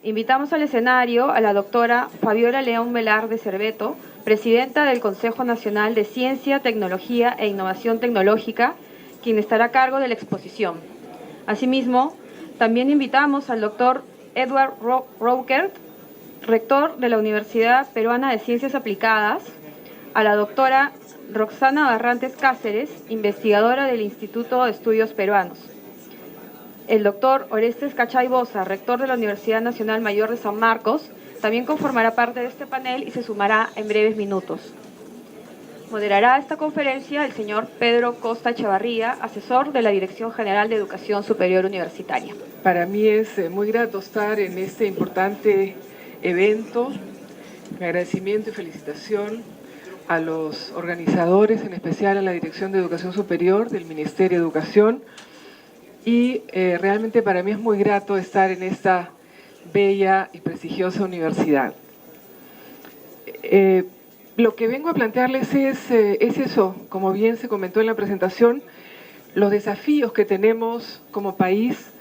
Invitamos al escenario a la doctora Fabiola León Velar de Cerveto, presidenta del Consejo Nacional de Ciencia, Tecnología e Innovación Tecnológica, quien estará a cargo de la exposición. Asimismo, también invitamos al doctor Edward Roukert, rector de la Universidad Peruana de Ciencias Aplicadas, a la doctora Roxana Barrantes Cáceres, investigadora del Instituto de Estudios Peruanos. El doctor Orestes Cachay Boza, rector de la Universidad Nacional Mayor de San Marcos, también conformará parte de este panel y se sumará en breves minutos. Moderará esta conferencia el señor Pedro Costa Echevarría, asesor de la Dirección General de Educación Superior Universitaria. Para mí es muy grato estar en este importante evento. Mi agradecimiento y felicitación a los organizadores, en especial a la Dirección de Educación Superior del Ministerio de Educación. Y realmente para mí es muy grato estar en esta bella y prestigiosa universidad. Lo que vengo a plantearles es eso, como bien se comentó en la presentación, los desafíos que tenemos como país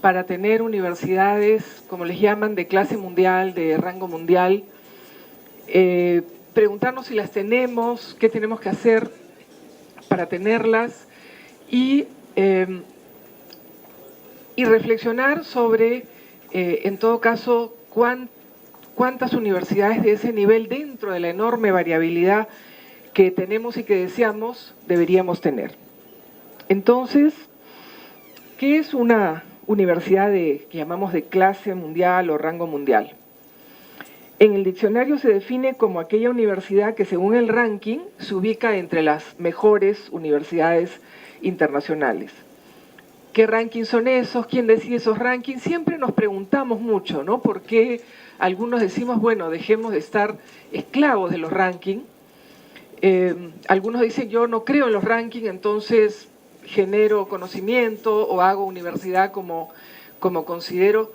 para tener universidades, como les llaman, de clase mundial, de rango mundial, preguntarnos si las tenemos, qué tenemos que hacer para tenerlas y reflexionar sobre, en todo caso, cuántas universidades de ese nivel, dentro de la enorme variabilidad que tenemos y que deseamos, deberíamos tener. Entonces, ¿qué es una universidad que llamamos de clase mundial o rango mundial? En el diccionario se define como aquella universidad que, según el ranking, se ubica entre las mejores universidades internacionales. ¿Qué rankings son esos? ¿Quién decide esos rankings? Siempre nos preguntamos mucho, ¿no? ¿Por qué algunos decimos, bueno, dejemos de estar esclavos de los rankings? Algunos dicen, yo no creo en los rankings, entonces genero conocimiento o hago universidad como considero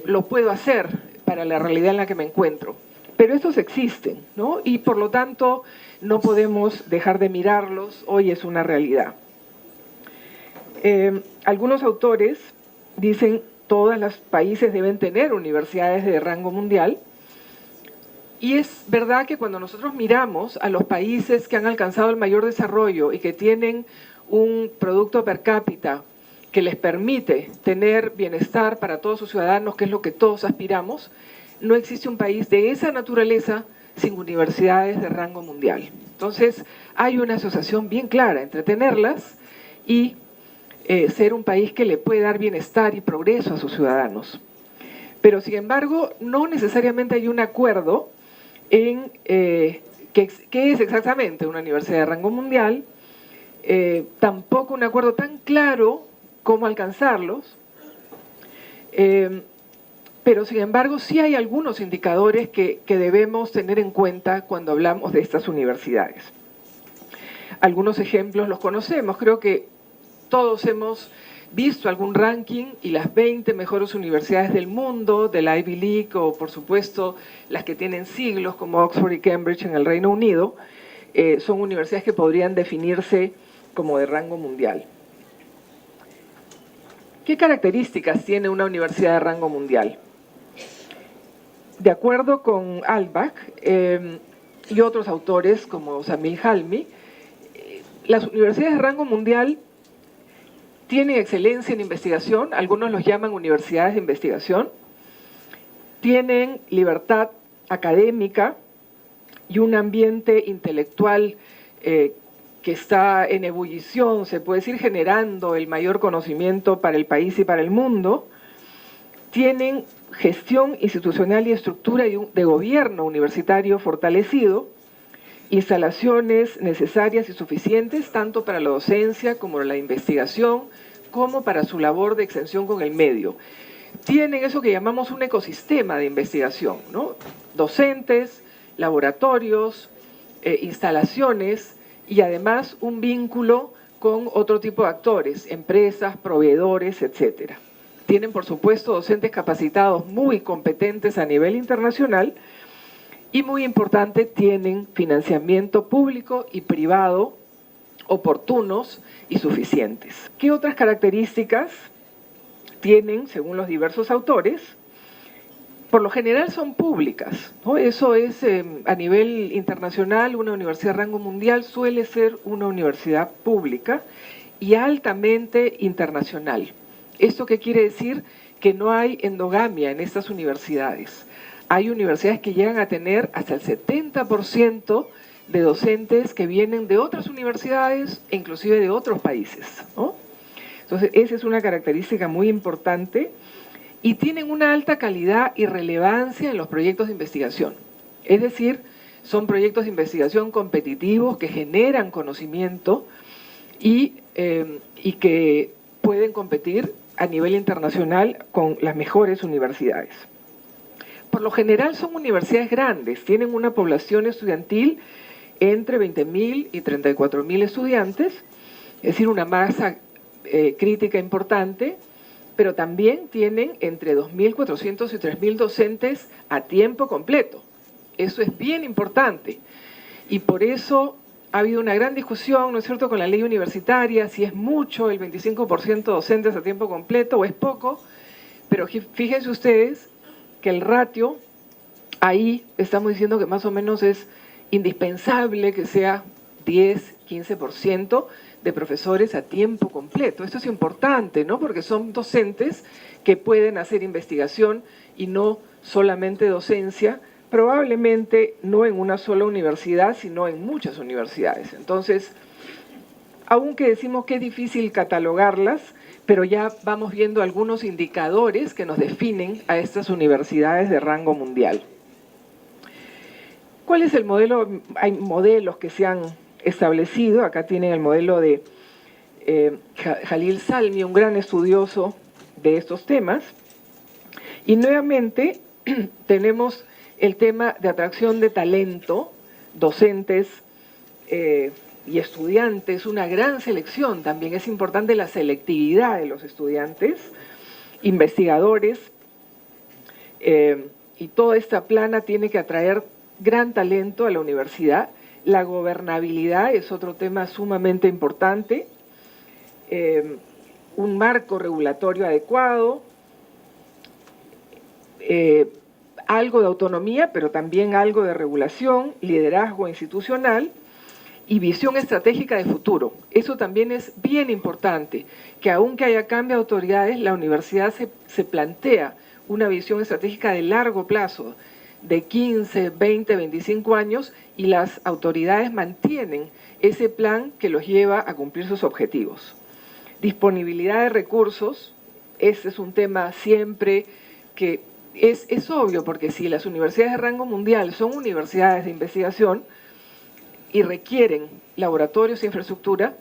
lo puedo hacer para la realidad en la que me encuentro. Pero estos existen, ¿no? Y por lo tanto no podemos dejar de mirarlos, hoy es una realidad. Algunos autores dicen todos los países deben tener universidades de rango mundial, y es verdad que cuando nosotros miramos a los países que han alcanzado el mayor desarrollo y que tienen un producto per cápita que les permite tener bienestar para todos sus ciudadanos, que es lo que todos aspiramos, no existe un país de esa naturaleza sin universidades de rango mundial. Entonces hay una asociación bien clara entre tenerlas y ser un país que le puede dar bienestar y progreso a sus ciudadanos. Pero, sin embargo, no necesariamente hay un acuerdo en qué es exactamente una universidad de rango mundial, tampoco un acuerdo tan claro cómo alcanzarlos, pero, sin embargo, sí hay algunos indicadores que debemos tener en cuenta cuando hablamos de estas universidades. Algunos ejemplos los conocemos, creo que todos hemos visto algún ranking y las 20 mejores universidades del mundo, de la Ivy League o, por supuesto, las que tienen siglos como Oxford y Cambridge en el Reino Unido, son universidades que podrían definirse como de rango mundial. ¿Qué características tiene una universidad de rango mundial? De acuerdo con Albach y otros autores como Samil Halmi, las universidades de rango mundial tienen excelencia en investigación, algunos los llaman universidades de investigación, tienen libertad académica y un ambiente intelectual que está en ebullición, se puede decir, generando el mayor conocimiento para el país y para el mundo, tienen gestión institucional y estructura de gobierno universitario fortalecido, instalaciones necesarias y suficientes tanto para la docencia como la investigación, como para su labor de extensión con el medio. Tienen eso que llamamos un ecosistema de investigación, ¿no? Docentes, laboratorios, instalaciones y además un vínculo con otro tipo de actores, empresas, proveedores, etcétera. Tienen, por supuesto, docentes capacitados muy competentes a nivel internacional. Y muy importante, tienen financiamiento público y privado oportunos y suficientes. ¿Qué otras características tienen, según los diversos autores? por lo general son públicas, ¿no? Eso es a nivel internacional, una universidad de rango mundial suele ser una universidad pública y altamente internacional. ¿Esto qué quiere decir? Que no hay endogamia en estas universidades. Hay universidades que llegan a tener hasta el 70% de docentes que vienen de otras universidades e inclusive de otros países, ¿no? Entonces, esa es una característica muy importante y tienen una alta calidad y relevancia en los proyectos de investigación. Es decir, son proyectos de investigación competitivos que generan conocimiento y que pueden competir a nivel internacional con las mejores universidades. Por lo general son universidades grandes, tienen una población estudiantil entre 20.000 y 34.000 estudiantes, es decir, una masa crítica importante, pero también tienen entre 2.400 y 3.000 docentes a tiempo completo. Eso es bien importante y por eso ha habido una gran discusión, ¿no es cierto?, con la ley universitaria, si es mucho el 25% de docentes a tiempo completo o es poco, pero fíjense ustedes que el ratio, ahí estamos diciendo que más o menos es indispensable que sea 10, 15% de profesores a tiempo completo. Esto es importante, ¿no?, porque son docentes que pueden hacer investigación y no solamente docencia, probablemente no en una sola universidad, sino en muchas universidades. Entonces, aunque decimos que es difícil catalogarlas, pero ya vamos viendo algunos indicadores que nos definen a estas universidades de rango mundial. ¿Cuál es el modelo? Hay modelos que se han establecido. Acá tienen el modelo de Jalil Zalmi, un gran estudioso de estos temas. Y nuevamente tenemos el tema de atracción de talento, docentes y estudiantes, una gran selección. También es importante la selectividad de los estudiantes, investigadores, y toda esta plana tiene que atraer gran talento a la universidad. La gobernabilidad es otro tema sumamente importante, un marco regulatorio adecuado, algo de autonomía, pero también algo de regulación, liderazgo institucional y visión estratégica de futuro. Eso también es bien importante, que aunque haya cambio de autoridades, la universidad se plantea una visión estratégica de largo plazo, de 15, 20, 25 años, y las autoridades mantienen ese plan que los lleva a cumplir sus objetivos. Disponibilidad de recursos, ese es un tema siempre que es obvio, porque si las universidades de rango mundial son universidades de investigación y requieren laboratorios e infraestructura,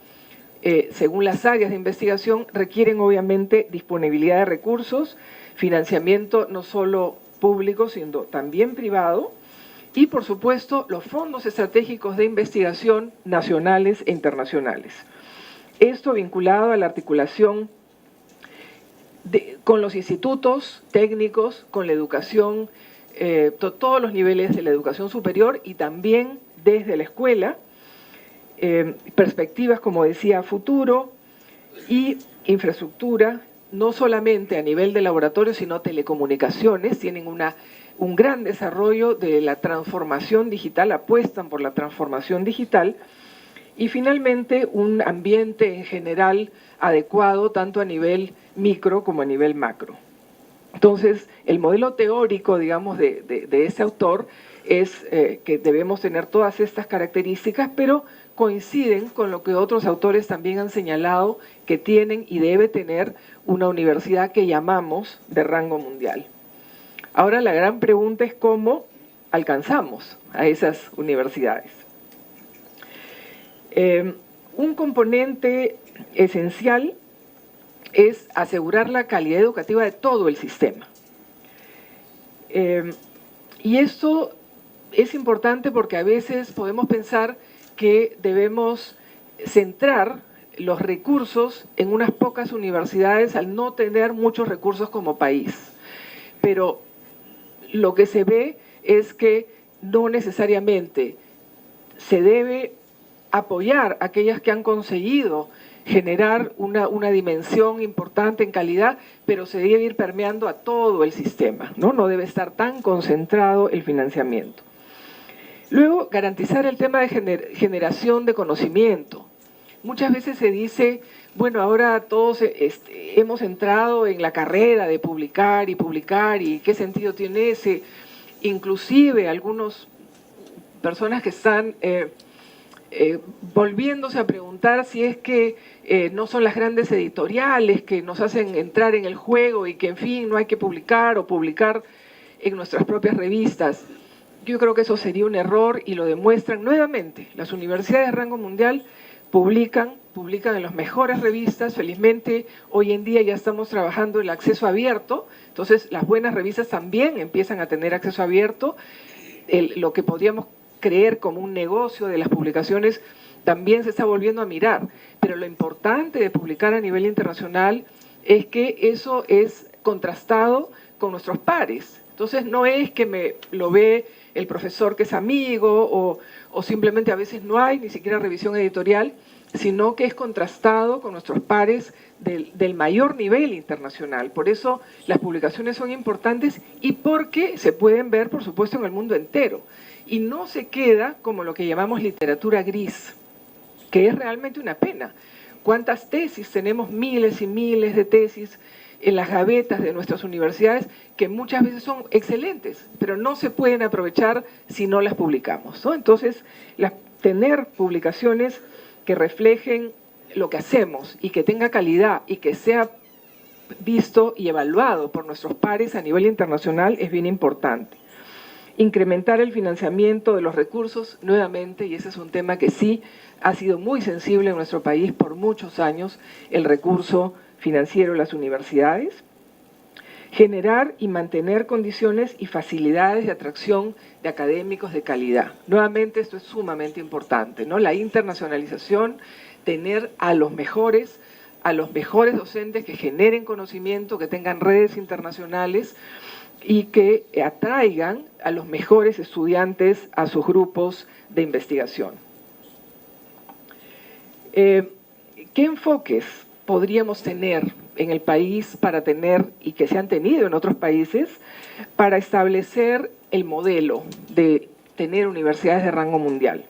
según las áreas de investigación, requieren obviamente disponibilidad de recursos, financiamiento no solo público, sino también privado, y por supuesto los fondos estratégicos de investigación nacionales e internacionales. Esto vinculado a la articulación con los institutos técnicos, con la educación, todos los niveles de la educación superior y también desde la escuela, perspectivas, como decía, futuro y infraestructura, no solamente a nivel de laboratorio, sino telecomunicaciones, tienen un gran desarrollo de la transformación digital, apuestan por la transformación digital, y finalmente un ambiente en general adecuado tanto a nivel micro como a nivel macro. Entonces, el modelo teórico, digamos, de ese autor es que debemos tener todas estas características, pero coinciden con lo que otros autores también han señalado que tienen y debe tener una universidad que llamamos de rango mundial. Ahora la gran pregunta es cómo alcanzamos a esas universidades. Un componente esencial es asegurar la calidad educativa de todo el sistema. Y esto es importante porque a veces podemos pensar que debemos centrar los recursos en unas pocas universidades al no tener muchos recursos como país. Pero lo que se ve es que no necesariamente se debe apoyar a aquellas que han conseguido generar una dimensión importante en calidad, pero se debe ir permeando a todo el sistema, ¿no? No debe estar tan concentrado el financiamiento. Luego, garantizar el tema de generación de conocimiento. Muchas veces se dice, bueno, ahora todos hemos entrado en la carrera de publicar y qué sentido tiene ese. Inclusive algunas personas que están volviéndose a preguntar si es que no son las grandes editoriales que nos hacen entrar en el juego y que, en fin, no hay que publicar o publicar en nuestras propias revistas. Yo creo que eso sería un error y lo demuestran nuevamente. Las universidades de rango mundial publican en las mejores revistas. Felizmente, hoy en día ya estamos trabajando el acceso abierto, entonces las buenas revistas también empiezan a tener acceso abierto. Lo que podríamos creer como un negocio de las publicaciones también se está volviendo a mirar, pero lo importante de publicar a nivel internacional es que eso es contrastado con nuestros pares. Entonces no es que me lo ve el profesor que es amigo o simplemente a veces no hay ni siquiera revisión editorial, sino que es contrastado con nuestros pares del mayor nivel internacional. Por eso las publicaciones son importantes y porque se pueden ver, por supuesto, en el mundo entero. Y no se queda como lo que llamamos literatura gris, que es realmente una pena. ¿Cuántas tesis? Tenemos miles y miles de tesis en las gavetas de nuestras universidades que muchas veces son excelentes, pero no se pueden aprovechar si no las publicamos, ¿no? Entonces, tener publicaciones que reflejen lo que hacemos y que tenga calidad y que sea visto y evaluado por nuestros pares a nivel internacional es bien importante. Incrementar el financiamiento de los recursos, nuevamente, y ese es un tema que sí ha sido muy sensible en nuestro país por muchos años, el recurso financiero de las universidades. Generar y mantener condiciones y facilidades de atracción de académicos de calidad. Nuevamente, esto es sumamente importante, ¿no? La internacionalización, tener a los mejores docentes que generen conocimiento, que tengan redes internacionales y que atraigan a los mejores estudiantes a sus grupos de investigación. ¿Qué enfoques podríamos tener en el país para tener, y que se han tenido en otros países, para establecer el modelo de tener universidades de rango mundial?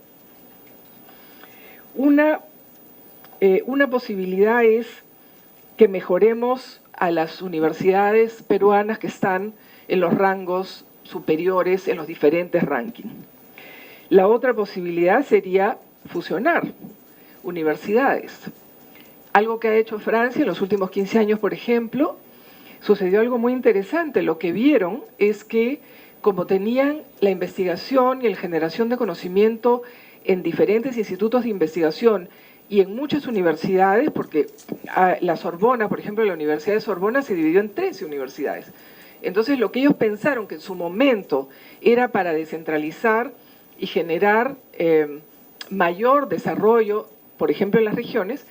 Una posibilidad es que mejoremos a las universidades peruanas que están en los rangos superiores en los diferentes rankings. La otra posibilidad sería fusionar universidades. Algo que ha hecho Francia en los últimos 15 años, por ejemplo, sucedió algo muy interesante. Lo que vieron es que, como tenían la investigación y la generación de conocimiento en diferentes institutos de investigación y en muchas universidades, porque la Sorbona, por ejemplo, la Universidad de Sorbona se dividió en 13 universidades. Entonces, lo que ellos pensaron que en su momento era para descentralizar y generar mayor desarrollo, por ejemplo, en las regiones,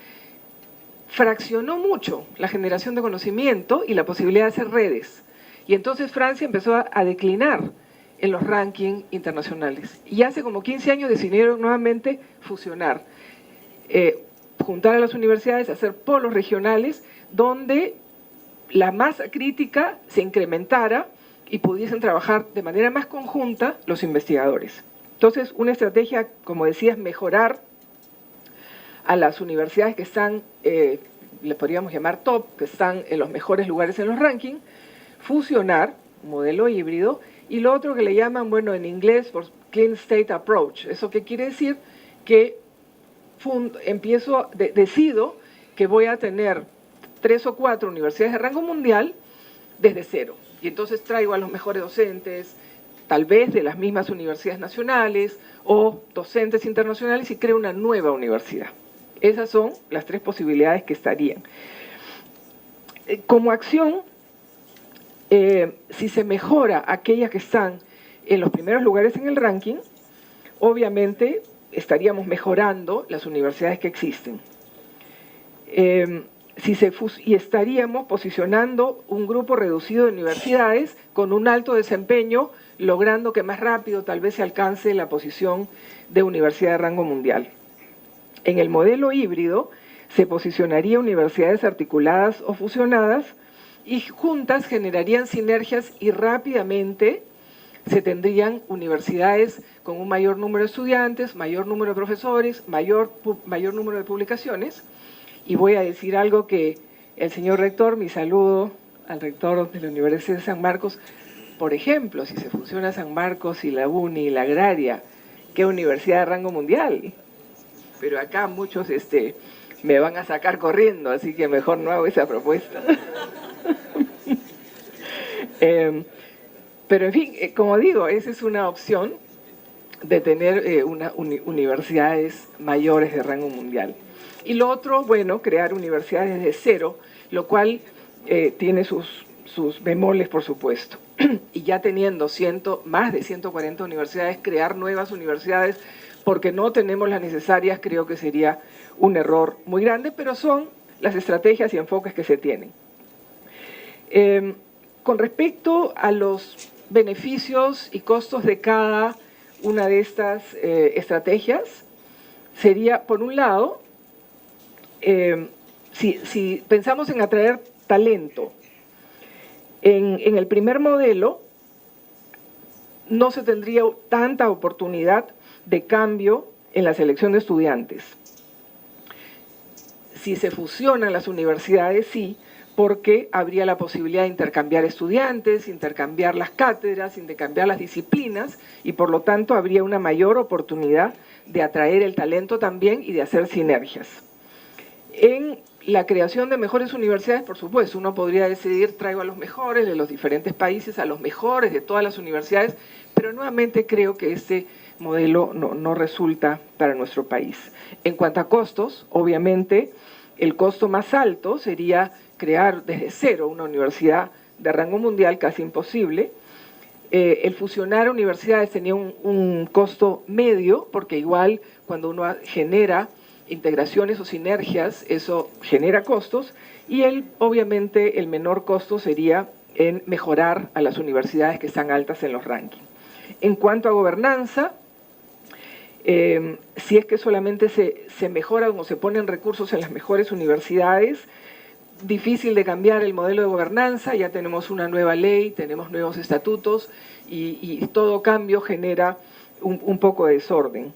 fraccionó mucho la generación de conocimiento y la posibilidad de hacer redes. Y entonces Francia empezó a declinar en los rankings internacionales. Y hace como 15 años decidieron nuevamente fusionar, juntar a las universidades, hacer polos regionales donde la masa crítica se incrementara y pudiesen trabajar de manera más conjunta los investigadores. Entonces, una estrategia, como decía, es mejorar a las universidades que están, le podríamos llamar top, que están en los mejores lugares en los rankings, fusionar, un modelo híbrido, y lo otro que le llaman, bueno, en inglés, por Clean State Approach. ¿Eso qué quiere decir? Que decido que voy a tener 3 o 4 universidades de rango mundial desde cero. Y entonces traigo a los mejores docentes, tal vez de las mismas universidades nacionales o docentes internacionales, y creo una nueva universidad. Esas son las 3 posibilidades que estarían. Como acción, si se mejora aquellas que están en los primeros lugares en el ranking, obviamente estaríamos mejorando las universidades que existen. Y estaríamos posicionando un grupo reducido de universidades con un alto desempeño, logrando que más rápido tal vez se alcance la posición de universidad de rango mundial. En el modelo híbrido se posicionaría universidades articuladas o fusionadas y juntas generarían sinergias y rápidamente se tendrían universidades con un mayor número de estudiantes, mayor número de profesores, mayor número de publicaciones. Y voy a decir algo que el señor rector, mi saludo al rector de la Universidad de San Marcos, por ejemplo, si se fusiona San Marcos y la UNI y la Agraria, ¿qué universidad de rango mundial? Pero acá muchos me van a sacar corriendo, así que mejor no hago esa propuesta. Pero en fin, como digo, esa es una opción de tener universidades mayores de rango mundial. Y lo otro, bueno, crear universidades de cero, lo cual tiene sus bemoles, por supuesto. Y ya teniendo más de 140 universidades, crear nuevas universidades porque no tenemos las necesarias, creo que sería un error muy grande, pero son las estrategias y enfoques que se tienen. Con respecto a los beneficios y costos de cada una de estas estrategias, sería, por un lado, si pensamos en atraer talento, en el primer modelo no se tendría tanta oportunidad de cambio en la selección de estudiantes. Si se fusionan las universidades, sí, porque habría la posibilidad de intercambiar estudiantes, intercambiar las cátedras, intercambiar las disciplinas, y por lo tanto habría una mayor oportunidad de atraer el talento también y de hacer sinergias. En la creación de mejores universidades, por supuesto, uno podría decidir, traigo a los mejores de los diferentes países, a los mejores de todas las universidades, pero nuevamente creo que este modelo no resulta para nuestro país. En cuanto a costos, obviamente, el costo más alto sería crear desde cero una universidad de rango mundial, casi imposible. El fusionar universidades tenía un costo medio, porque igual cuando uno genera integraciones o sinergias, eso genera costos, y obviamente el menor costo sería en mejorar a las universidades que están altas en los rankings. En cuanto a gobernanza, si es que solamente se mejoran o se ponen recursos en las mejores universidades, difícil de cambiar el modelo de gobernanza, ya tenemos una nueva ley, tenemos nuevos estatutos y todo cambio genera un poco de desorden.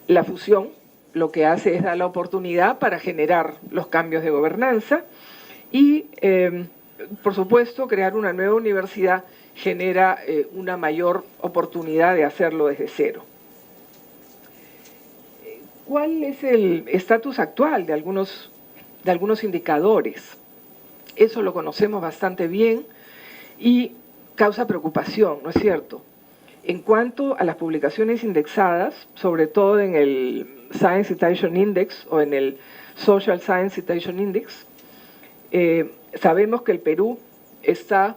La fusión lo que hace es dar la oportunidad para generar los cambios de gobernanza y, por supuesto, crear una nueva universidad genera una mayor oportunidad de hacerlo desde cero. ¿Cuál es el estatus actual de algunos indicadores? Eso lo conocemos bastante bien y causa preocupación, ¿no es cierto? En cuanto a las publicaciones indexadas, sobre todo en el Science Citation Index o en el Social Science Citation Index, sabemos que el Perú está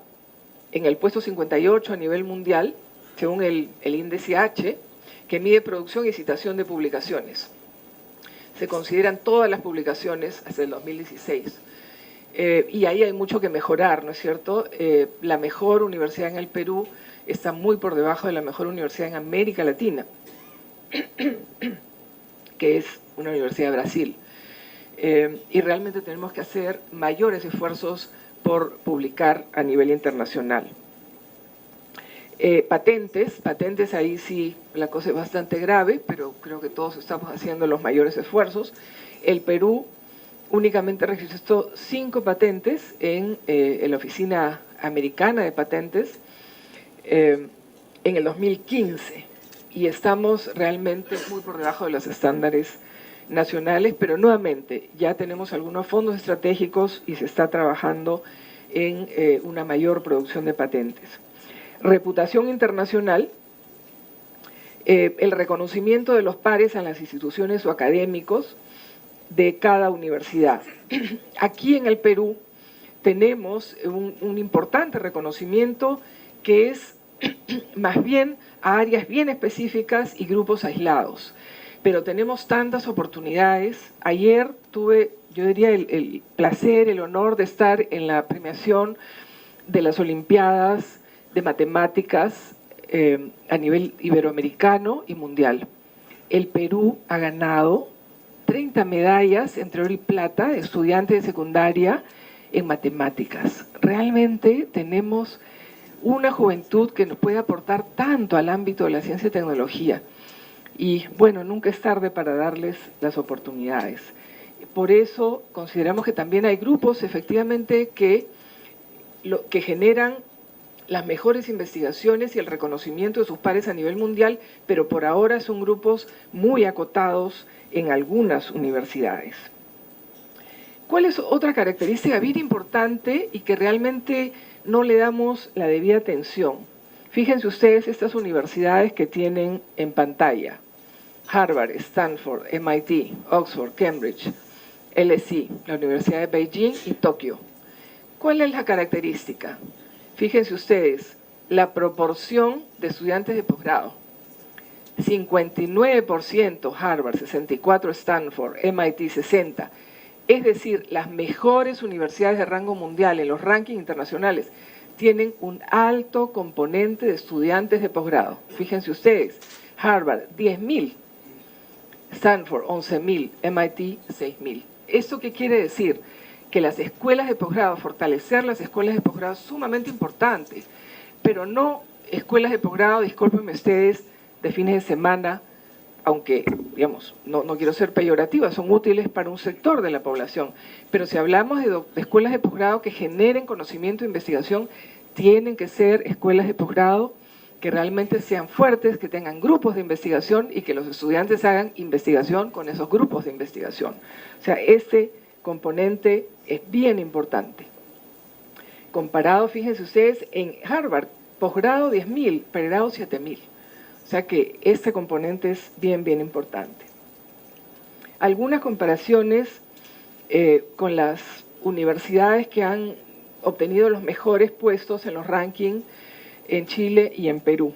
en el puesto 58 a nivel mundial, según el índice H, que mide producción y citación de publicaciones. Se consideran todas las publicaciones hasta el 2016. Y ahí hay mucho que mejorar, ¿no es cierto? La mejor universidad en el Perú está muy por debajo de la mejor universidad en América Latina, que es una universidad de Brasil. Y realmente tenemos que hacer mayores esfuerzos por publicar a nivel internacional. Patentes, ahí sí la cosa es bastante grave, pero creo que todos estamos haciendo los mayores esfuerzos. El Perú únicamente registró 5 patentes en la Oficina Americana de Patentes en el 2015 y estamos realmente muy por debajo de los estándares nacionales, pero nuevamente ya tenemos algunos fondos estratégicos y se está trabajando en una mayor producción de patentes. Reputación internacional, el reconocimiento de los pares a las instituciones o académicos de cada universidad. Aquí en el Perú tenemos un importante reconocimiento que es más bien a áreas bien específicas y grupos aislados, pero tenemos tantas oportunidades. Ayer tuve, yo diría, el placer, el honor de estar en la premiación de las Olimpiadas de Matemáticas a nivel iberoamericano y mundial. El Perú ha ganado 30 medallas entre oro y plata de estudiantes de secundaria en matemáticas. Realmente tenemos una juventud que nos puede aportar tanto al ámbito de la ciencia y tecnología. Y bueno, nunca es tarde para darles las oportunidades. Por eso consideramos que también hay grupos efectivamente que generan las mejores investigaciones y el reconocimiento de sus pares a nivel mundial, pero por ahora son grupos muy acotados en algunas universidades. ¿Cuál es otra característica bien importante y que realmente no le damos la debida atención? Fíjense ustedes estas universidades que tienen en pantalla: Harvard, Stanford, MIT, Oxford, Cambridge, LSE, la Universidad de Beijing y Tokio. ¿Cuál es la característica? Fíjense ustedes, la proporción de estudiantes de posgrado. 59% Harvard, 64% Stanford, MIT 60%. Es decir, las mejores universidades de rango mundial en los rankings internacionales tienen un alto componente de estudiantes de posgrado. Fíjense ustedes, Harvard 10.000, Stanford 11.000, MIT 6.000. ¿Esto qué quiere decir? Que las escuelas de posgrado, fortalecer las escuelas de posgrado es sumamente importante, pero no escuelas de posgrado, discúlpenme ustedes, de fines de semana, aunque, digamos, no quiero ser peyorativa, son útiles para un sector de la población, pero si hablamos de escuelas de posgrado que generen conocimiento e investigación, tienen que ser escuelas de posgrado que realmente sean fuertes, que tengan grupos de investigación y que los estudiantes hagan investigación con esos grupos de investigación. O sea, este componente es bien importante. Comparado, fíjense ustedes, en Harvard, posgrado 10.000, pregrado 7.000. O sea que este componente es bien importante. Algunas comparaciones con las universidades que han obtenido los mejores puestos en los rankings en Chile y en Perú.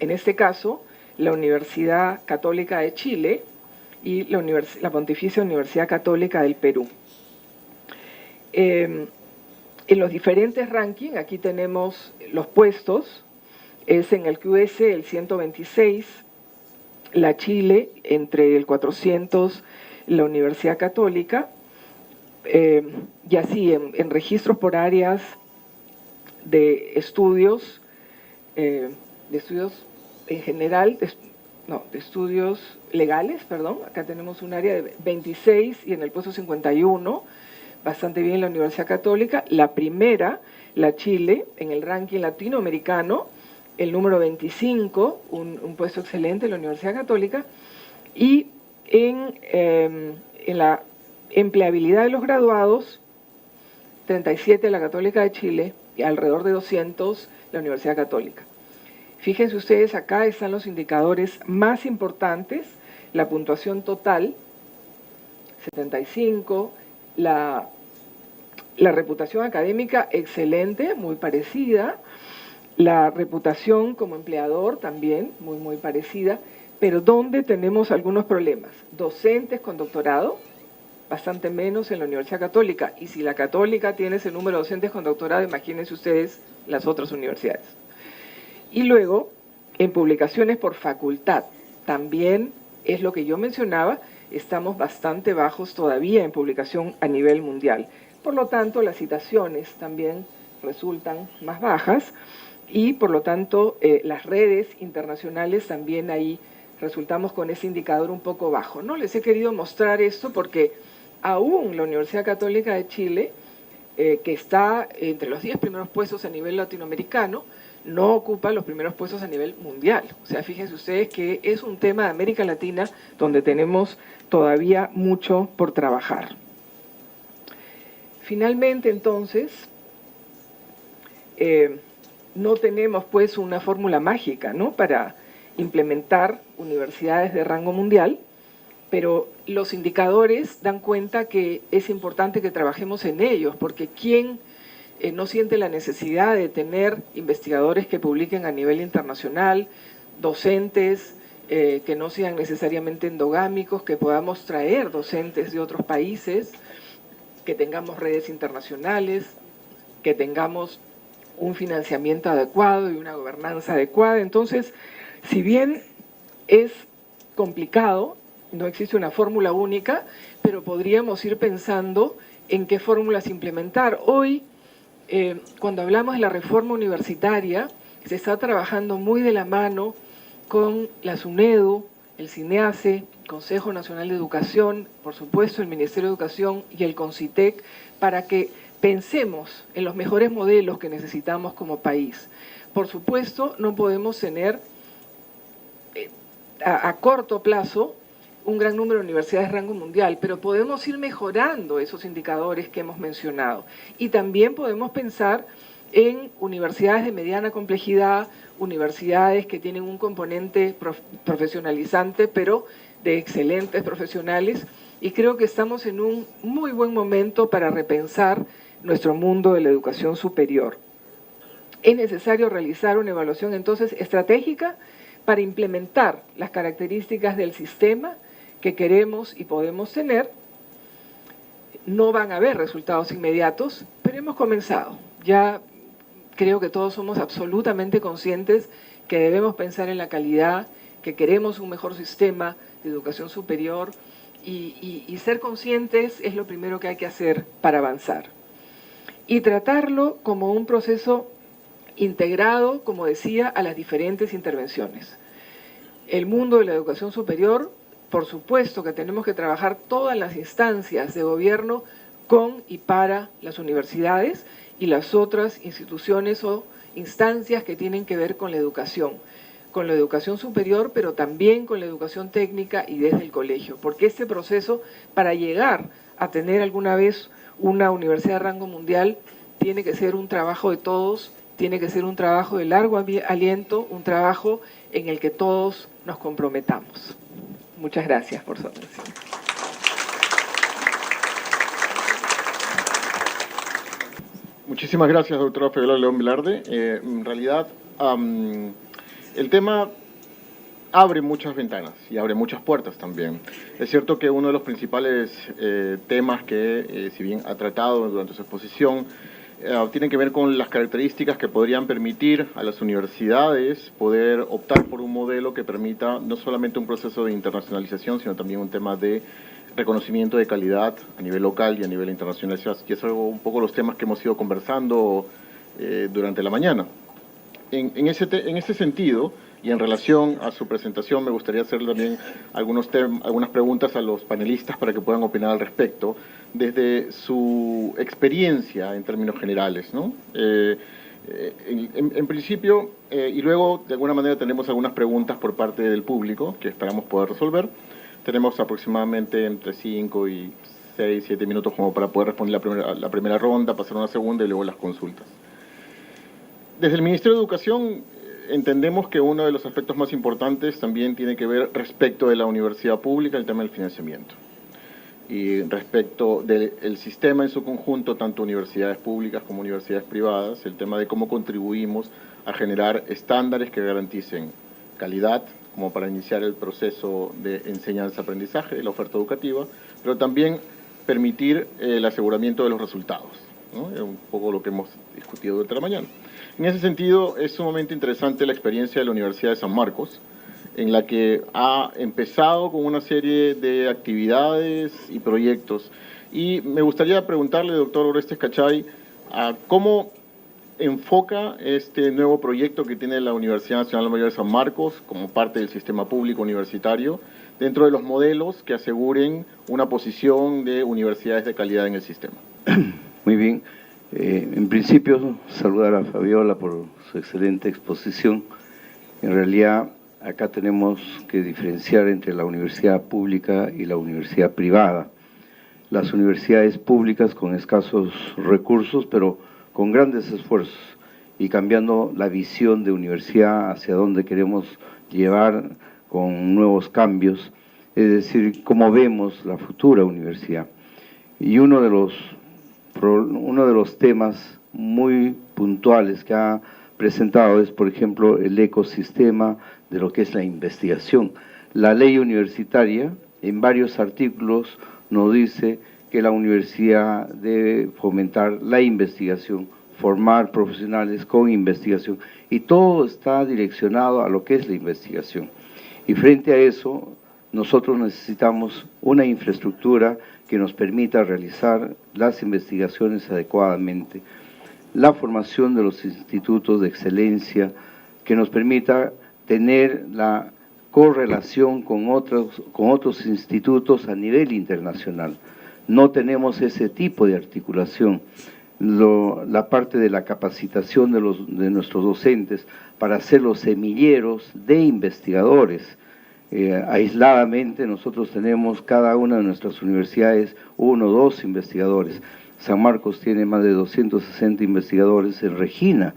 En este caso, la Universidad Católica de Chile y la Pontificia Universidad Católica del Perú. En los diferentes rankings, aquí tenemos los puestos, es en el QS el 126, la Chile entre el 400, la Universidad Católica, y así en registros por áreas de estudios en general, de estudios legales, perdón, acá tenemos un área de 26 y en el puesto 51, bastante bien la Universidad Católica. La primera, la Chile, en el ranking latinoamericano, el número 25, un puesto excelente en la Universidad Católica, y en la empleabilidad de los graduados, 37 la Católica de Chile y alrededor de 200 la Universidad Católica. Fíjense ustedes, acá están los indicadores más importantes, la puntuación total, 75, la reputación académica excelente, muy parecida, la reputación como empleador también muy parecida, pero ¿dónde tenemos algunos problemas? Docentes con doctorado, bastante menos en la Universidad Católica, y si la Católica tiene ese número de docentes con doctorado, imagínense ustedes las otras universidades. Y luego, en publicaciones por facultad, también es lo que yo mencionaba, estamos bastante bajos todavía en publicación a nivel mundial. Por lo tanto, las citaciones también resultan más bajas y por lo tanto las redes internacionales también ahí resultamos con ese indicador un poco bajo. No les he querido mostrar esto porque aún la Universidad Católica de Chile, que está entre los 10 primeros puestos a nivel latinoamericano, no ocupa los primeros puestos a nivel mundial. O sea, fíjense ustedes que es un tema de América Latina donde tenemos todavía mucho por trabajar. Finalmente, entonces, no tenemos pues una fórmula mágica, ¿no?, para implementar universidades de rango mundial, pero los indicadores dan cuenta que es importante que trabajemos en ellos, porque ¿quién no siente la necesidad de tener investigadores que publiquen a nivel internacional, docentes que no sean necesariamente endogámicos, que podamos traer docentes de otros países, que tengamos redes internacionales, que tengamos un financiamiento adecuado y una gobernanza adecuada? Entonces, si bien es complicado, no existe una fórmula única, pero podríamos ir pensando en qué fórmulas implementar. Hoy, cuando hablamos de la reforma universitaria, se está trabajando muy de la mano con la SUNEDU, el CINEACE, Consejo Nacional de Educación, por supuesto el Ministerio de Educación y el CONCITEC, para que pensemos en los mejores modelos que necesitamos como país. Por supuesto, no podemos tener a corto plazo un gran número de universidades de rango mundial, pero podemos ir mejorando esos indicadores que hemos mencionado. Y también podemos pensar en universidades de mediana complejidad, universidades que tienen un componente profesionalizante, pero de excelentes profesionales, y creo que estamos en un muy buen momento para repensar nuestro mundo de la educación superior. Es necesario realizar una evaluación entonces estratégica para implementar las características del sistema que queremos y podemos tener. No van a haber resultados inmediatos, pero hemos comenzado. Ya creo que todos somos absolutamente conscientes que debemos pensar en la calidad, que queremos un mejor sistema de educación superior y ser conscientes es lo primero que hay que hacer para avanzar. Y tratarlo como un proceso integrado, como decía, a las diferentes intervenciones. El mundo de la educación superior, por supuesto que tenemos que trabajar todas las instancias de gobierno con y para las universidades y las otras instituciones o instancias que tienen que ver con la educación superior, pero también con la educación técnica y desde el colegio, porque este proceso, para llegar a tener alguna vez una universidad de rango mundial, tiene que ser un trabajo de todos, tiene que ser un trabajo de largo aliento, un trabajo en el que todos nos comprometamos. Muchas gracias por su atención. Muchísimas gracias, doctora Fabiola León Velarde. En realidad, el tema abre muchas ventanas y abre muchas puertas también. Es cierto que uno de los principales temas que, si bien ha tratado durante su exposición, tienen que ver con las características que podrían permitir a las universidades poder optar por un modelo que permita no solamente un proceso de internacionalización, sino también un tema de reconocimiento de calidad a nivel local y a nivel internacional, que es algo, un poco los temas que hemos ido conversando durante la mañana. En ese sentido, y en relación a su presentación, me gustaría hacerle también algunas preguntas a los panelistas para que puedan opinar al respecto, desde su experiencia en términos generales, ¿no? En principio, y luego de alguna manera tenemos algunas preguntas por parte del público que esperamos poder resolver. Tenemos aproximadamente entre 5 y 6, 7 minutos como para poder responder la primera ronda, pasar a una segunda y luego las consultas. Desde el Ministerio de Educación entendemos que uno de los aspectos más importantes también tiene que ver respecto de la universidad pública, el tema del financiamiento. Y respecto del sistema en su conjunto, tanto universidades públicas como universidades privadas, el tema de cómo contribuimos a generar estándares que garanticen calidad, como para iniciar el proceso de enseñanza-aprendizaje de la oferta educativa, pero también permitir el aseguramiento de los resultados, ¿no? Es un poco lo que hemos discutido durante la mañana. En ese sentido, es sumamente interesante la experiencia de la Universidad de San Marcos, en la que ha empezado con una serie de actividades y proyectos. Y me gustaría preguntarle, doctor Orestes Cachay, ¿cómo enfoca este nuevo proyecto que tiene la Universidad Nacional Mayor de San Marcos como parte del sistema público universitario dentro de los modelos que aseguren una posición de universidades de calidad en el sistema? Muy bien. En principio, saludar a Fabiola por su excelente exposición. En realidad, acá tenemos que diferenciar entre la universidad pública y la universidad privada. Las universidades públicas con escasos recursos, pero con grandes esfuerzos y cambiando la visión de universidad hacia dónde queremos llevar con nuevos cambios, es decir, cómo vemos la futura universidad. Y uno de los temas muy puntuales que ha presentado es, por ejemplo, el ecosistema de lo que es la investigación. La ley universitaria, en varios artículos, nos dice que la universidad debe fomentar la investigación, formar profesionales con investigación, y todo está direccionado a lo que es la investigación. Y frente a eso, nosotros necesitamos una infraestructura que nos permita realizar las investigaciones adecuadamente, la formación de los institutos de excelencia, que nos permita tener la correlación con otros institutos a nivel internacional. No tenemos ese tipo de articulación. La parte de la capacitación de nuestros docentes para ser los semilleros de investigadores. Aisladamente nosotros tenemos cada una de nuestras universidades 1 o 2 investigadores. San Marcos tiene más de 260 investigadores en Regina,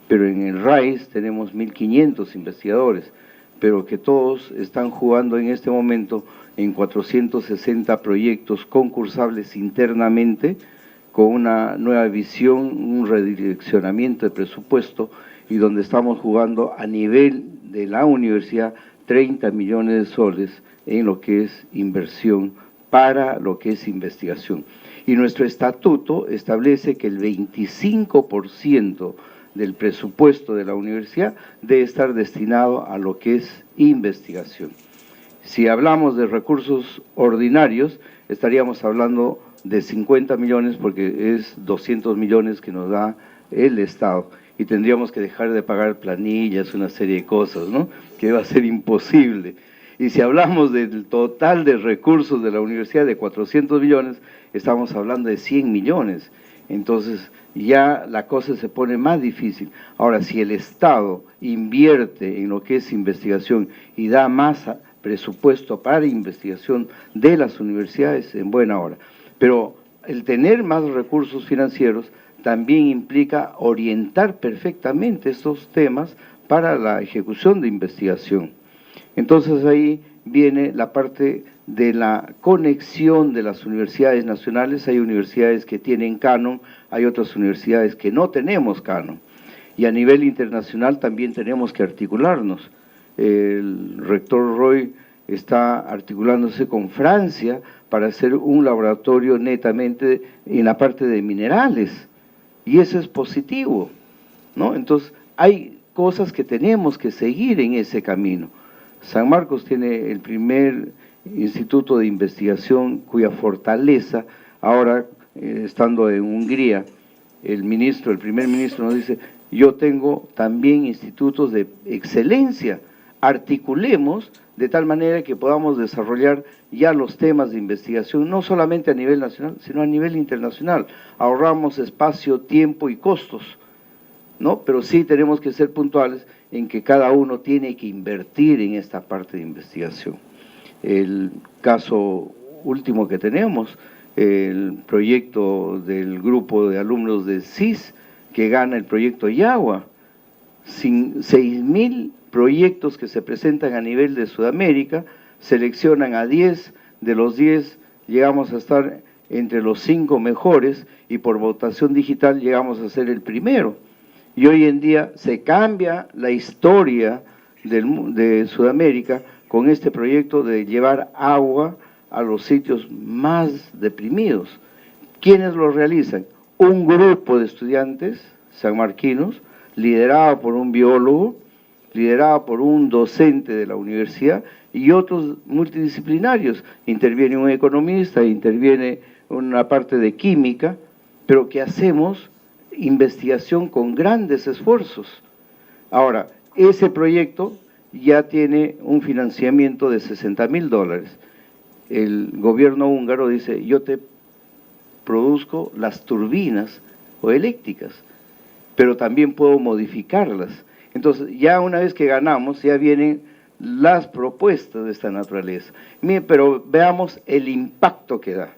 pero en el RAIS tenemos 1.500 investigadores, pero que todos están jugando en este momento en 460 proyectos concursables internamente, con una nueva visión, un redireccionamiento de presupuesto, y donde estamos jugando a nivel de la universidad 30 millones de soles en lo que es inversión para lo que es investigación. Y nuestro estatuto establece que el 25% del presupuesto de la universidad debe estar destinado a lo que es investigación. Si hablamos de recursos ordinarios, estaríamos hablando de 50 millones porque es 200 millones que nos da el Estado y tendríamos que dejar de pagar planillas, una serie de cosas, ¿no?, que va a ser imposible. Y si hablamos del total de recursos de la universidad de 400 millones, estamos hablando de 100 millones. Entonces ya la cosa se pone más difícil. Ahora, si el Estado invierte en lo que es investigación y da más presupuesto para investigación de las universidades, en buena hora. Pero el tener más recursos financieros también implica orientar perfectamente estos temas para la ejecución de investigación. Entonces ahí viene la parte de la conexión de las universidades nacionales. Hay universidades que tienen canon, hay otras universidades que no tenemos canon. Y a nivel internacional también tenemos que articularnos. El rector Roy está articulándose con Francia para hacer un laboratorio netamente en la parte de minerales. Y eso es positivo, ¿no? Entonces hay cosas que tenemos que seguir en ese camino. San Marcos tiene el primer instituto de investigación cuya fortaleza, ahora estando en Hungría, el primer ministro nos dice, yo tengo también institutos de excelencia, articulemos de tal manera que podamos desarrollar ya los temas de investigación, no solamente a nivel nacional, sino a nivel internacional. Ahorramos espacio, tiempo y costos, ¿no? Pero sí tenemos que ser puntuales en que cada uno tiene que invertir en esta parte de investigación. El caso último que tenemos, el proyecto del grupo de alumnos de CIS, que gana el proyecto Yagua, 6.000 proyectos que se presentan a nivel de Sudamérica, seleccionan a 10, de los 10 llegamos a estar entre los 5 mejores y por votación digital llegamos a ser el primero. Y hoy en día se cambia la historia de Sudamérica con este proyecto de llevar agua a los sitios más deprimidos. ¿Quiénes lo realizan? Un grupo de estudiantes sanmarquinos, liderado por un biólogo, liderado por un docente de la universidad y otros multidisciplinarios. Interviene un economista, interviene una parte de química, pero que hacemos investigación con grandes esfuerzos. Ahora, ese proyecto ya tiene un financiamiento de $60.000. El gobierno húngaro dice, yo te produzco las turbinas o eléctricas, pero también puedo modificarlas. Entonces, ya una vez que ganamos, ya vienen las propuestas de esta naturaleza. Pero veamos el impacto que da,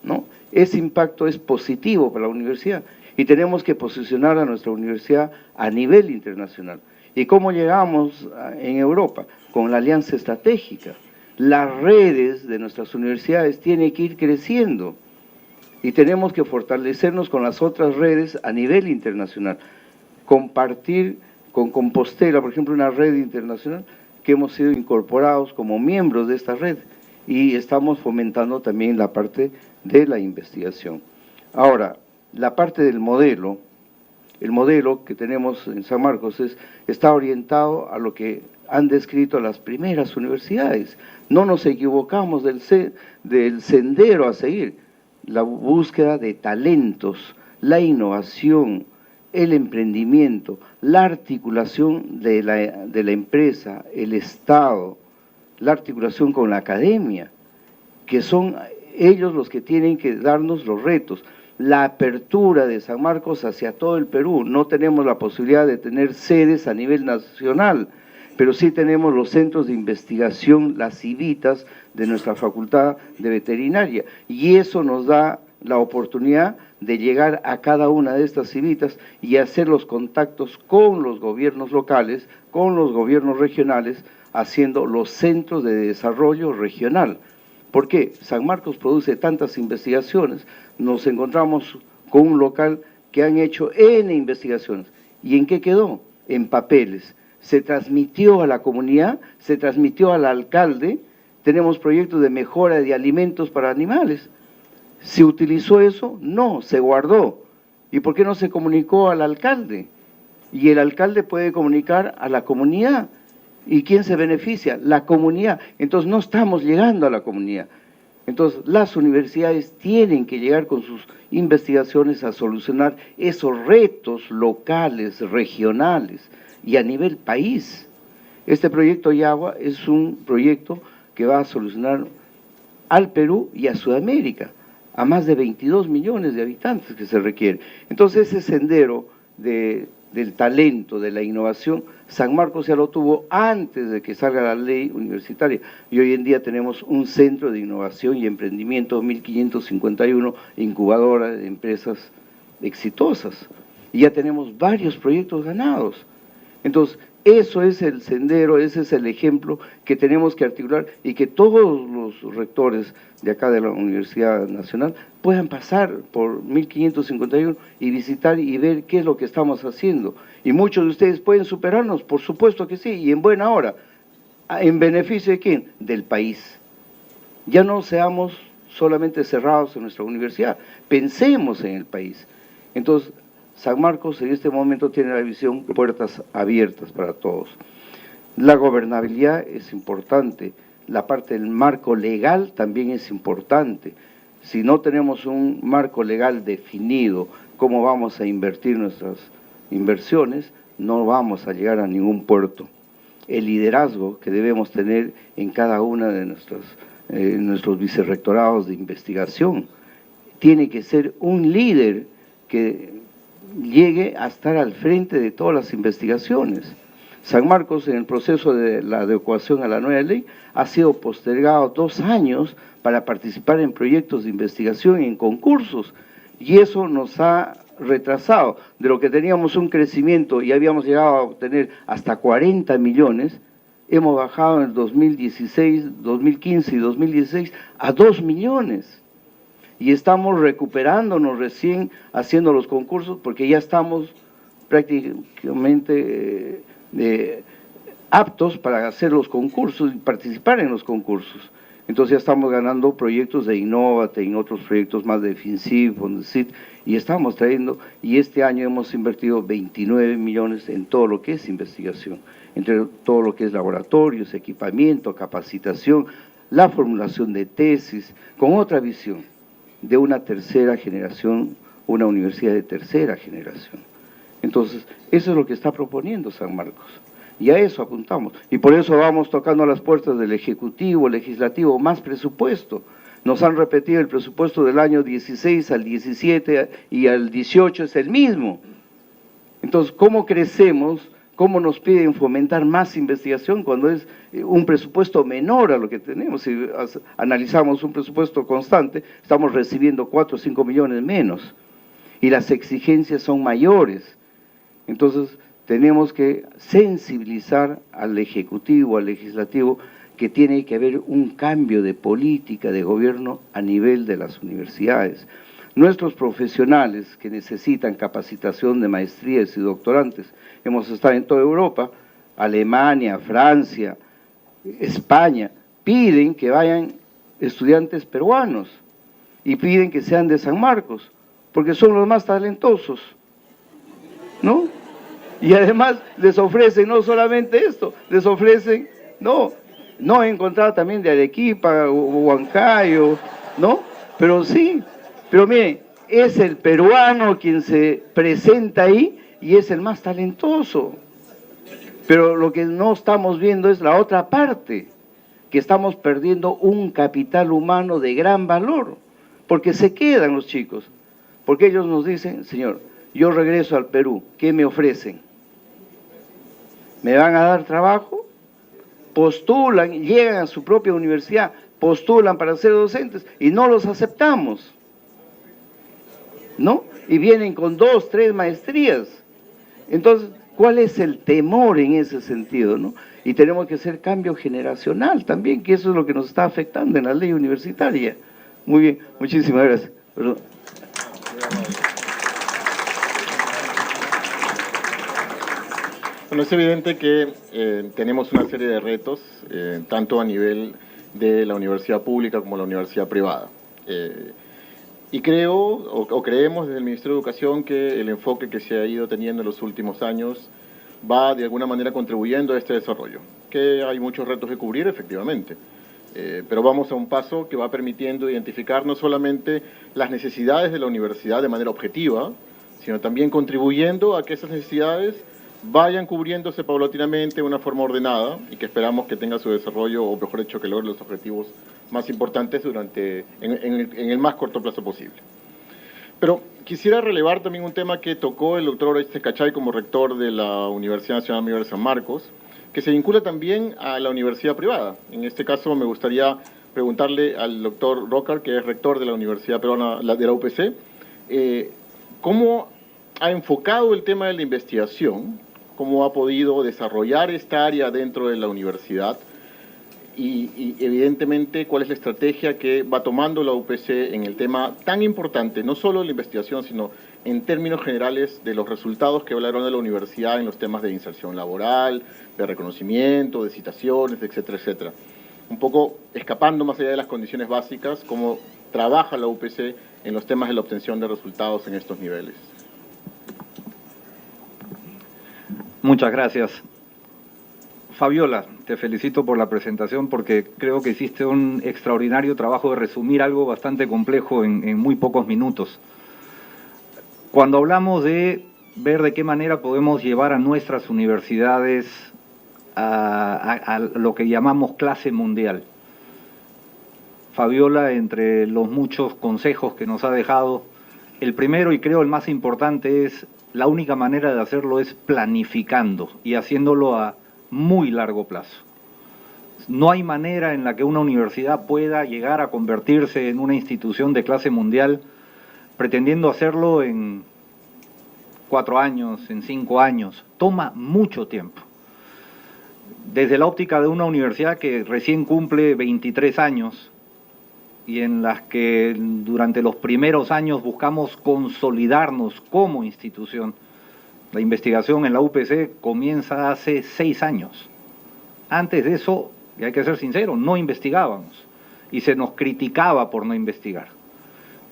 ¿no? Ese impacto es positivo para la universidad y tenemos que posicionar a nuestra universidad a nivel internacional. ¿Y cómo llegamos en Europa? Con la alianza estratégica. Las redes de nuestras universidades tienen que ir creciendo y tenemos que fortalecernos con las otras redes a nivel internacional. Compartir con Compostela, por ejemplo, una red internacional que hemos sido incorporados como miembros de esta red y estamos fomentando también la parte de la investigación. Ahora, la parte del modelo, el modelo que tenemos en San Marcos está orientado a lo que han descrito las primeras universidades. No nos equivocamos del sendero a seguir. La búsqueda de talentos, la innovación, el emprendimiento, la articulación de la empresa, el Estado, la articulación con la academia, que son ellos los que tienen que darnos los retos. La apertura de San Marcos hacia todo el Perú. No tenemos la posibilidad de tener sedes a nivel nacional, pero sí tenemos los centros de investigación, las civitas de nuestra Facultad de Veterinaria, y eso nos da la oportunidad de llegar a cada una de estas civitas y hacer los contactos con los gobiernos locales, con los gobiernos regionales, haciendo los centros de desarrollo regional. ¿Por qué? San Marcos produce tantas investigaciones, nos encontramos con un local que han hecho N investigaciones. ¿Y en qué quedó? En papeles. Se transmitió a la comunidad, se transmitió al alcalde, tenemos proyectos de mejora de alimentos para animales. ¿Se utilizó eso? No, se guardó. ¿Y por qué no se comunicó al alcalde? Y el alcalde puede comunicar a la comunidad. ¿Y quién se beneficia? La comunidad. Entonces no estamos llegando a la comunidad. Entonces las universidades tienen que llegar con sus investigaciones a solucionar esos retos locales, regionales y a nivel país. Este proyecto Yagua es un proyecto que va a solucionar al Perú y a Sudamérica, a más de 22 millones de habitantes que se requiere. Entonces ese sendero del talento, de la innovación, San Marcos ya lo tuvo antes de que salga la ley universitaria, y hoy en día tenemos un centro de innovación y emprendimiento, 1551 incubadoras de empresas exitosas, y ya tenemos varios proyectos ganados. Entonces, eso es el sendero, ese es el ejemplo que tenemos que articular y que todos los rectores de acá de la Universidad Nacional puedan pasar por 1551 y visitar y ver qué es lo que estamos haciendo. Y muchos de ustedes pueden superarnos, por supuesto que sí, y en buena hora. ¿En beneficio de quién? Del país. Ya no seamos solamente cerrados en nuestra universidad, pensemos en el país. Entonces, San Marcos en este momento tiene la visión puertas abiertas para todos. La gobernabilidad es importante, la parte del marco legal también es importante. Si no tenemos un marco legal definido, cómo vamos a invertir nuestras inversiones, no vamos a llegar a ningún puerto. El liderazgo que debemos tener en cada una de nuestros vicerrectorados de investigación tiene que ser un líder que llegue a estar al frente de todas las investigaciones. San Marcos, en el proceso de la adecuación a la nueva ley, ha sido postergado 2 años para participar en proyectos de investigación y en concursos, y eso nos ha retrasado. De lo que teníamos un crecimiento y habíamos llegado a obtener hasta 40 millones, hemos bajado en el 2016, 2015 y 2016 a 2 millones. Y estamos recuperándonos recién haciendo los concursos porque ya estamos prácticamente aptos para hacer los concursos y participar en los concursos. Entonces ya estamos ganando proyectos de Innovate, en otros proyectos más de FinCIF, Fondesit, y estamos trayendo, y este año hemos invertido 29 millones en todo lo que es investigación, entre todo lo que es laboratorios, equipamiento, capacitación, la formulación de tesis, con otra visión de una tercera generación, una universidad de tercera generación. Entonces, eso es lo que está proponiendo San Marcos, y a eso apuntamos, y por eso vamos tocando las puertas del Ejecutivo, Legislativo, más presupuesto. Nos han repetido el presupuesto del año 16 al 17 y al 18 es el mismo. Entonces, ¿cómo crecemos? ¿Cómo nos piden fomentar más investigación cuando es un presupuesto menor a lo que tenemos? Si analizamos un presupuesto constante, estamos recibiendo 4 o 5 millones menos y las exigencias son mayores. Entonces, tenemos que sensibilizar al Ejecutivo, al Legislativo, que tiene que haber un cambio de política de gobierno a nivel de las universidades. Nuestros profesionales que necesitan capacitación de maestrías y doctorantes, hemos estado en toda Europa, Alemania, Francia, España, piden que vayan estudiantes peruanos y piden que sean de San Marcos, porque son los más talentosos, ¿no? Y además les ofrecen no solamente esto, les ofrecen, no he encontrado también de Arequipa, Huancayo, ¿no? Pero sí, pero miren, es el peruano quien se presenta ahí y es el más talentoso. Pero lo que no estamos viendo es la otra parte, que estamos perdiendo un capital humano de gran valor, porque se quedan los chicos, porque ellos nos dicen, señor, yo regreso al Perú, ¿qué me ofrecen? ¿Me van a dar trabajo? Postulan, llegan a su propia universidad, postulan para ser docentes y no los aceptamos, ¿no? Y vienen con 2, 3 maestrías. Entonces, ¿cuál es el temor en ese sentido, no? Y tenemos que hacer cambio generacional también, que eso es lo que nos está afectando en la ley universitaria. Muy bien, muchísimas gracias. Perdón. Bueno, es evidente que tenemos una serie de retos, tanto a nivel de la universidad pública como la universidad privada. Y creo, o creemos desde el Ministerio de Educación, que el enfoque que se ha ido teniendo en los últimos años va de alguna manera contribuyendo a este desarrollo. Que hay muchos retos que cubrir, efectivamente, pero vamos a un paso que va permitiendo identificar no solamente las necesidades de la universidad de manera objetiva, sino también contribuyendo a que esas necesidades vayan cubriéndose paulatinamente de una forma ordenada y que esperamos que tenga su desarrollo, o mejor dicho, que logre los objetivos más importantes en el más corto plazo posible. Pero quisiera relevar también un tema que tocó el doctor Orestes Cachay como rector de la Universidad Nacional Mayor de San Marcos, que se vincula también a la universidad privada. En este caso me gustaría preguntarle al doctor Rocar, que es rector de la Universidad Peruana, de la UPC, ¿cómo ha enfocado el tema de la investigación? ¿Cómo ha podido desarrollar esta área dentro de la universidad? Y evidentemente, ¿cuál es la estrategia que va tomando la UPC en el tema tan importante, no solo de la investigación, sino en términos generales de los resultados que hablaron de la universidad en los temas de inserción laboral, de reconocimiento, de citaciones, etcétera, etcétera? Un poco escapando más allá de las condiciones básicas, cómo trabaja la UPC en los temas de la obtención de resultados en estos niveles. Muchas gracias. Fabiola, te felicito por la presentación porque creo que hiciste un extraordinario trabajo de resumir algo bastante complejo en muy pocos minutos. Cuando hablamos de ver de qué manera podemos llevar a nuestras universidades a lo que llamamos clase mundial, Fabiola, entre los muchos consejos que nos ha dejado, el primero y creo el más importante es: la única manera de hacerlo es planificando y haciéndolo a muy largo plazo. No hay manera en la que una universidad pueda llegar a convertirse en una institución de clase mundial pretendiendo hacerlo en 4 años, en 5 años. Toma mucho tiempo. Desde la óptica de una universidad que recién cumple 23 años y en las que durante los primeros años buscamos consolidarnos como institución. La investigación en la UPC comienza hace 6 años. Antes de eso, y hay que ser sincero, no investigábamos y se nos criticaba por no investigar.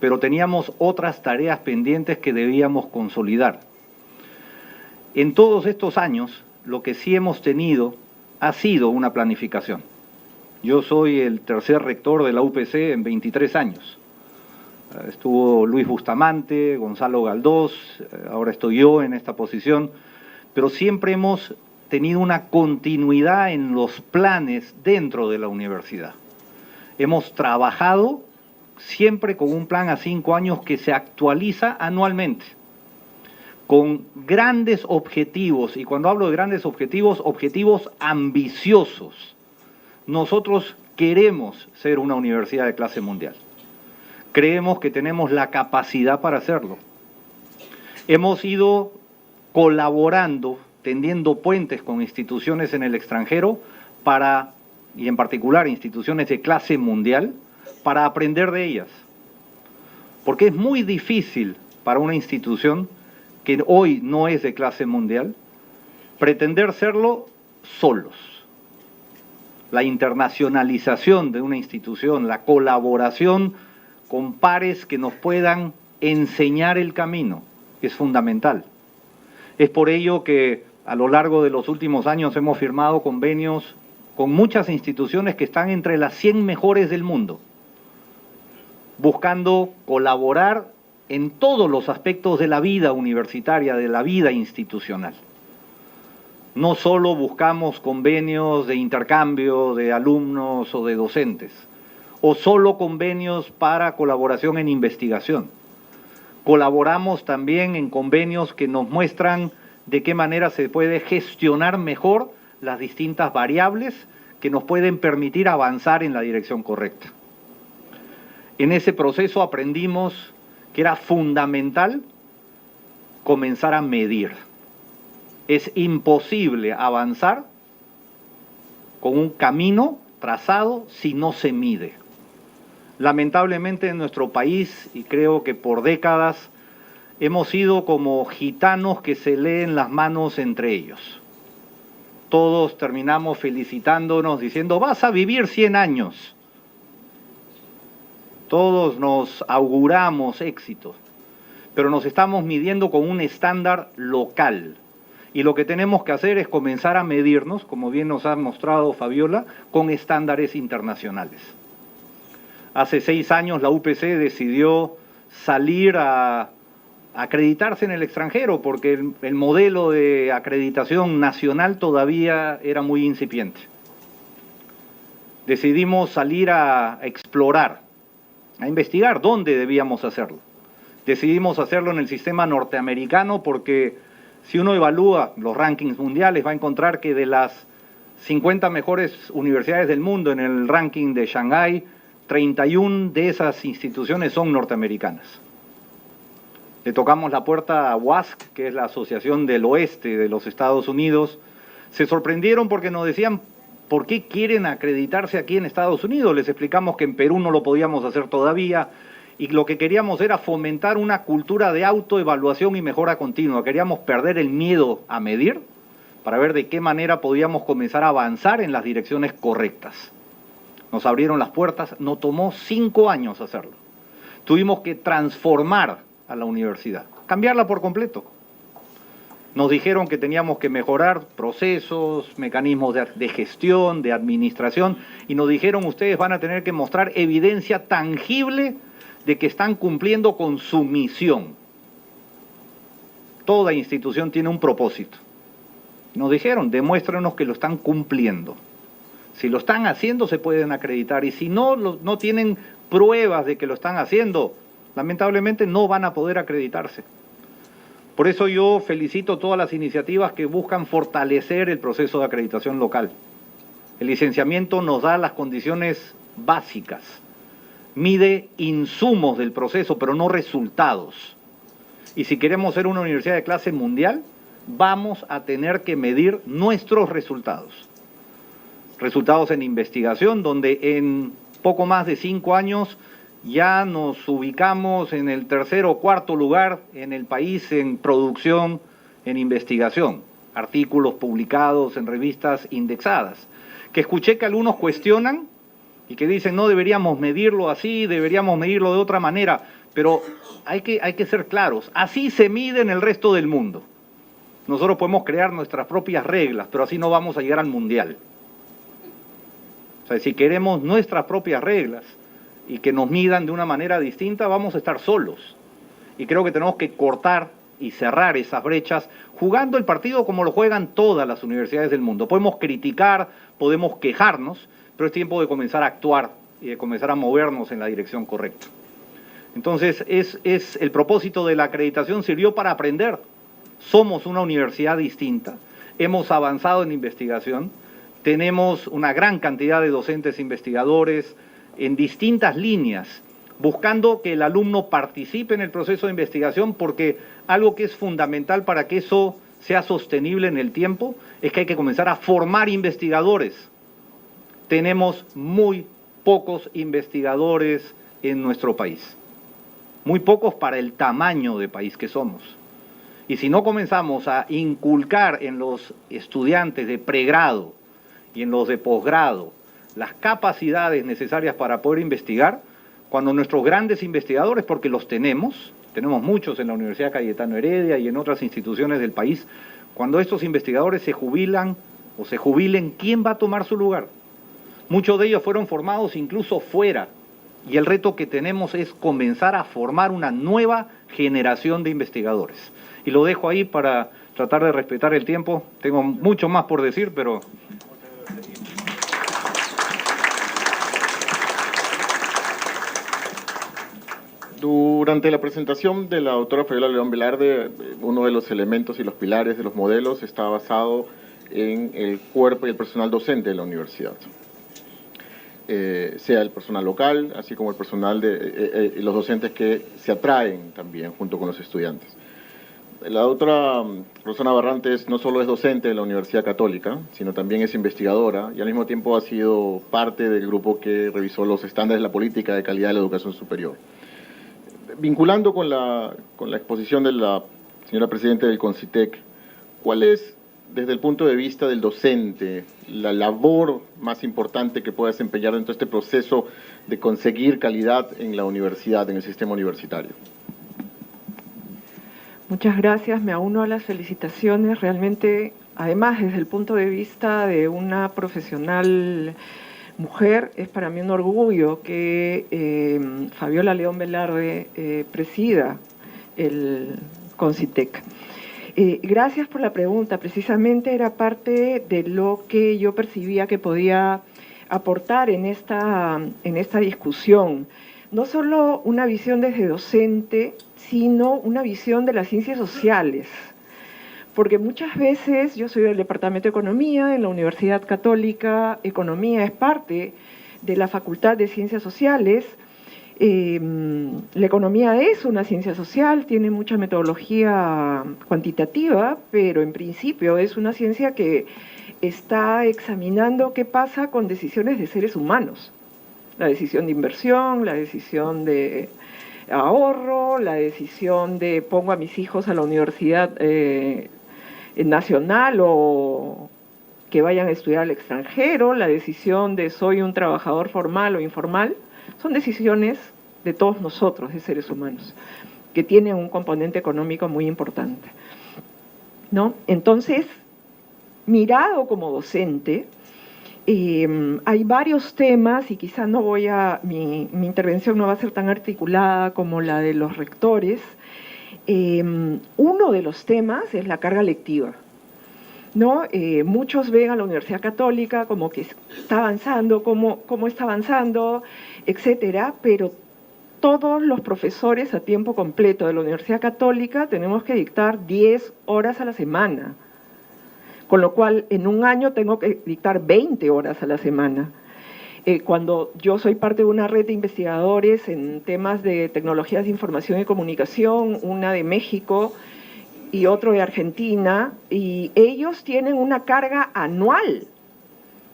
Pero teníamos otras tareas pendientes que debíamos consolidar. En todos estos años, lo que sí hemos tenido ha sido una planificación. Yo soy el tercer rector de la UPC en 23 años. Estuvo Luis Bustamante, Gonzalo Galdós, ahora estoy yo en esta posición, pero siempre hemos tenido una continuidad en los planes dentro de la universidad. Hemos trabajado siempre con un plan a 5 años que se actualiza anualmente, con grandes objetivos, y cuando hablo de grandes objetivos, objetivos ambiciosos. Nosotros queremos ser una universidad de clase mundial. Creemos que tenemos la capacidad para hacerlo. Hemos ido colaborando, tendiendo puentes con instituciones en el extranjero y en particular instituciones de clase mundial, para aprender de ellas. Porque es muy difícil para una institución que hoy no es de clase mundial pretender serlo solos. La internacionalización de una institución, la colaboración con pares que nos puedan enseñar el camino, es fundamental. Es por ello que a lo largo de los últimos años hemos firmado convenios con muchas instituciones que están entre las 100 mejores del mundo, buscando colaborar en todos los aspectos de la vida universitaria, de la vida institucional. No solo buscamos convenios de intercambio de alumnos o de docentes, o solo convenios para colaboración en investigación. Colaboramos también en convenios que nos muestran de qué manera se puede gestionar mejor las distintas variables que nos pueden permitir avanzar en la dirección correcta. En ese proceso aprendimos que era fundamental comenzar a medir. Es imposible avanzar con un camino trazado si no se mide. Lamentablemente en nuestro país, y creo que por décadas, hemos sido como gitanos que se leen las manos entre ellos. Todos terminamos felicitándonos diciendo, vas a vivir 100 años. Todos nos auguramos éxito, pero nos estamos midiendo con un estándar local. Y lo que tenemos que hacer es comenzar a medirnos, como bien nos ha mostrado Fabiola, con estándares internacionales. Hace 6 años la UPC decidió salir a acreditarse en el extranjero porque el modelo de acreditación nacional todavía era muy incipiente. Decidimos salir a explorar, a investigar dónde debíamos hacerlo. Decidimos hacerlo en el sistema norteamericano porque si uno evalúa los rankings mundiales va a encontrar que de las 50 mejores universidades del mundo en el ranking de Shanghái, 31 de esas instituciones son norteamericanas. Le tocamos la puerta a WASC, que es la Asociación del Oeste de los Estados Unidos. Se sorprendieron porque nos decían, ¿por qué quieren acreditarse aquí en Estados Unidos? Les explicamos que en Perú no lo podíamos hacer todavía y lo que queríamos era fomentar una cultura de autoevaluación y mejora continua. Queríamos perder el miedo a medir para ver de qué manera podíamos comenzar a avanzar en las direcciones correctas. Nos abrieron las puertas, nos tomó 5 años hacerlo. Tuvimos que transformar a la universidad, cambiarla por completo. Nos dijeron que teníamos que mejorar procesos, mecanismos de gestión, de administración, y nos dijeron, ustedes van a tener que mostrar evidencia tangible de que están cumpliendo con su misión. Toda institución tiene un propósito. Nos dijeron, demuéstrenos que lo están cumpliendo. Si lo están haciendo, se pueden acreditar, y si no tienen pruebas de que lo están haciendo, lamentablemente no van a poder acreditarse. Por eso yo felicito todas las iniciativas que buscan fortalecer el proceso de acreditación local. El licenciamiento nos da las condiciones básicas, mide insumos del proceso, pero no resultados. Y si queremos ser una universidad de clase mundial, vamos a tener que medir nuestros resultados. Resultados en investigación, donde en poco más de 5 años ya nos ubicamos en el 3º o 4º lugar en el país en producción, en investigación, artículos publicados en revistas indexadas, que escuché que algunos cuestionan y que dicen no deberíamos medirlo así, deberíamos medirlo de otra manera, pero hay que ser claros, así se mide en el resto del mundo. Nosotros podemos crear nuestras propias reglas, pero así no vamos a llegar al mundial. O sea, si queremos nuestras propias reglas y que nos midan de una manera distinta, vamos a estar solos. Y creo que tenemos que cortar y cerrar esas brechas, jugando el partido como lo juegan todas las universidades del mundo. Podemos criticar, podemos quejarnos, pero es tiempo de comenzar a actuar y de comenzar a movernos en la dirección correcta. Entonces, el propósito de la acreditación sirvió para aprender. Somos una universidad distinta, hemos avanzado en investigación, tenemos una gran cantidad de docentes investigadores en distintas líneas, buscando que el alumno participe en el proceso de investigación, porque algo que es fundamental para que eso sea sostenible en el tiempo es que hay que comenzar a formar investigadores. Tenemos muy pocos investigadores en nuestro país, muy pocos para el tamaño de país que somos. Y si no comenzamos a inculcar en los estudiantes de pregrado y en los de posgrado las capacidades necesarias para poder investigar, cuando nuestros grandes investigadores, porque los tenemos, tenemos muchos en la Universidad Cayetano Heredia y en otras instituciones del país, cuando estos investigadores se jubilan o se jubilen, ¿quién va a tomar su lugar? Muchos de ellos fueron formados incluso fuera, y el reto que tenemos es comenzar a formar una nueva generación de investigadores. Y lo dejo ahí para tratar de respetar el tiempo. Tengo mucho más por decir, pero... Durante la presentación de la doctora Fabiola León Velarde, uno de los elementos y los pilares de los modelos está basado en el cuerpo y el personal docente de la universidad. Sea el personal local, así como el personal de los docentes que se atraen también junto con los estudiantes. La doctora Rosana Barrantes no solo es docente de la Universidad Católica, sino también es investigadora y al mismo tiempo ha sido parte del grupo que revisó los estándares de la política de calidad de la educación superior. Vinculando con la exposición de la señora presidenta del CONCITEC, ¿cuál es, desde el punto de vista del docente, la labor más importante que puede desempeñar dentro de este proceso de conseguir calidad en la universidad, en el sistema universitario? Muchas gracias, me uno a las felicitaciones. Realmente, además, desde el punto de vista de una profesional mujer, es para mí un orgullo que Fabiola León Velarde presida el CONCITEC. Gracias por la pregunta. Precisamente era parte de lo que yo percibía que podía aportar en esta discusión. No solo una visión desde docente, sino una visión de las ciencias sociales. Porque muchas veces, yo soy del Departamento de Economía en la Universidad Católica, Economía es parte de la Facultad de Ciencias Sociales. La economía es una ciencia social, tiene mucha metodología cuantitativa, pero en principio es una ciencia que está examinando qué pasa con decisiones de seres humanos. La decisión de inversión, la decisión de ahorro, la decisión de pongo a mis hijos a la universidad nacional o que vayan a estudiar al extranjero, la decisión de soy un trabajador formal o informal, son decisiones de todos nosotros, de seres humanos, que tienen un componente económico muy importante, ¿no? Entonces, mirado como docente, hay varios temas y quizá no voy a, mi intervención no va a ser tan articulada como la de los rectores. Uno de los temas es la carga lectiva, ¿no? Muchos ven a la Universidad Católica como que está avanzando, cómo está avanzando, etcétera, pero todos los profesores a tiempo completo de la Universidad Católica tenemos que dictar 10 horas a la semana, con lo cual en un año tengo que dictar 20 horas a la semana. Cuando yo soy parte de una red de investigadores en temas de tecnologías de información y comunicación, una de México y otro de Argentina, y ellos tienen una carga anual,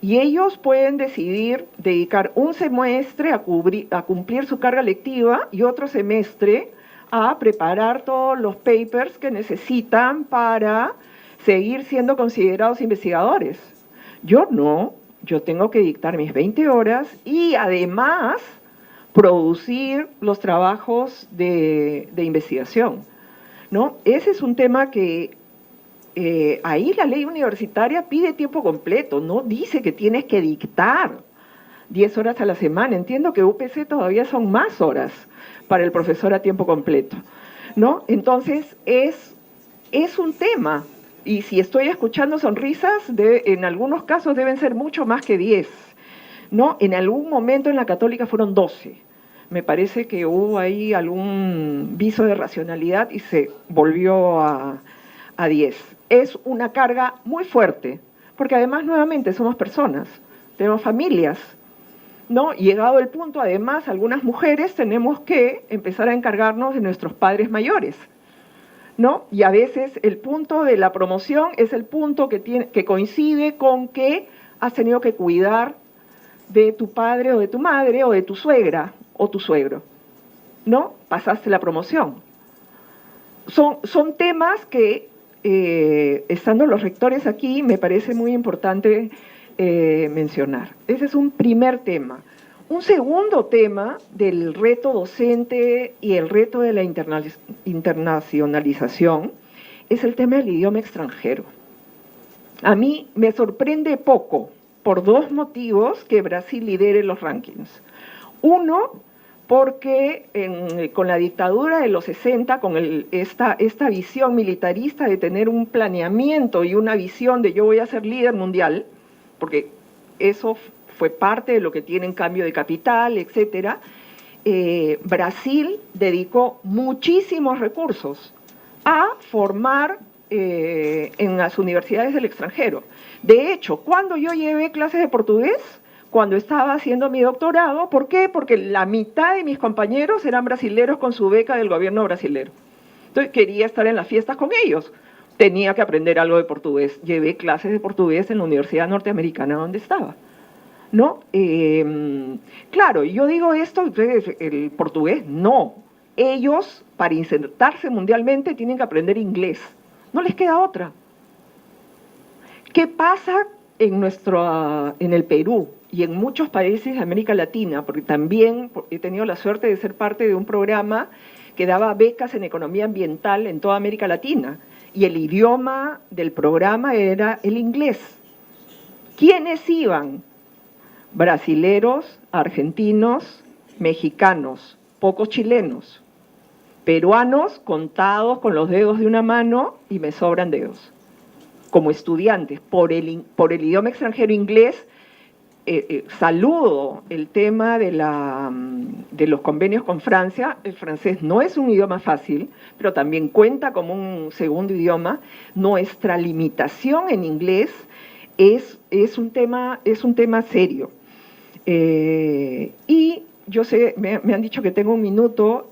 y ellos pueden decidir dedicar un semestre a cumplir su carga lectiva y otro semestre a preparar todos los papers que necesitan para seguir siendo considerados investigadores. Yo no, yo tengo que dictar mis 20 horas y además producir los trabajos de investigación, ¿no? Ese es un tema que ahí la ley universitaria pide tiempo completo, no dice que tienes que dictar 10 horas a la semana. Entiendo que UPC todavía son más horas para el profesor a tiempo completo, ¿no? Entonces es un tema. Y si estoy escuchando sonrisas, en algunos casos deben ser mucho más que 10, ¿no? En algún momento en la Católica fueron 12. Me parece que hubo ahí algún viso de racionalidad y se volvió a 10. Es una carga muy fuerte, porque además nuevamente somos personas, tenemos familias, ¿no? Llegado el punto, además, algunas mujeres tenemos que empezar a encargarnos de nuestros padres mayores, ¿no? Y a veces el punto de la promoción es el punto que coincide con que has tenido que cuidar de tu padre o de tu madre o de tu suegra o tu suegro, ¿no? Pasaste la promoción. Son temas que, estando los rectores aquí, me parece muy importante mencionar. Ese es un primer tema. Un segundo tema del reto docente y el reto de la internacionalización es el tema del idioma extranjero. A mí me sorprende poco, por dos motivos, que Brasil lidere los rankings. Uno, porque con la dictadura de los 60, con esta visión militarista de tener un planeamiento y una visión de yo voy a ser líder mundial, porque eso fue parte de lo que tiene en cambio de capital, etcétera, Brasil dedicó muchísimos recursos a formar en las universidades del extranjero. De hecho, cuando yo llevé clases de portugués, cuando estaba haciendo mi doctorado, ¿por qué? Porque la mitad de mis compañeros eran brasileros con su beca del gobierno brasilero. Entonces quería estar en las fiestas con ellos. Tenía que aprender algo de portugués. Llevé clases de portugués en la Universidad Norteamericana donde estaba, ¿no? Claro, yo digo esto, el portugués no. Ellos, para insertarse mundialmente, tienen que aprender inglés. No les queda otra. ¿Qué pasa en el Perú y en muchos países de América Latina? Porque también he tenido la suerte de ser parte de un programa que daba becas en economía ambiental en toda América Latina. Y el idioma del programa era el inglés. ¿Quiénes iban? Brasileros, argentinos, mexicanos, pocos chilenos. Peruanos contados con los dedos de una mano y me sobran dedos. Como estudiantes, por el idioma extranjero inglés, saludo el tema de los convenios con Francia. El francés no es un idioma fácil, pero también cuenta como un segundo idioma. Nuestra limitación en inglés es un tema serio. Y yo sé, me han dicho que tengo un minuto,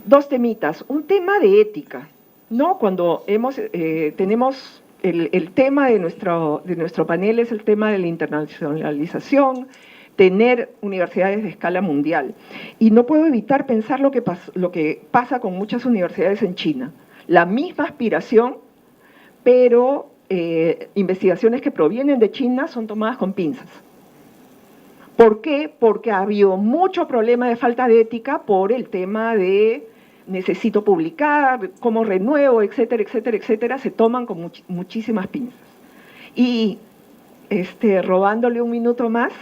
dos temitas. Un tema de ética, ¿no? Cuando tenemos el tema de nuestro panel es el tema de la internacionalización, tener universidades de escala mundial. Y no puedo evitar pensar lo que pasa con muchas universidades en China. La misma aspiración, pero investigaciones que provienen de China son tomadas con pinzas. ¿Por qué? Porque ha habido mucho problema de falta de ética por el tema de necesito publicar, cómo renuevo, etcétera, etcétera, etcétera, se toman con muchísimas pinzas. Y robándole un minuto más,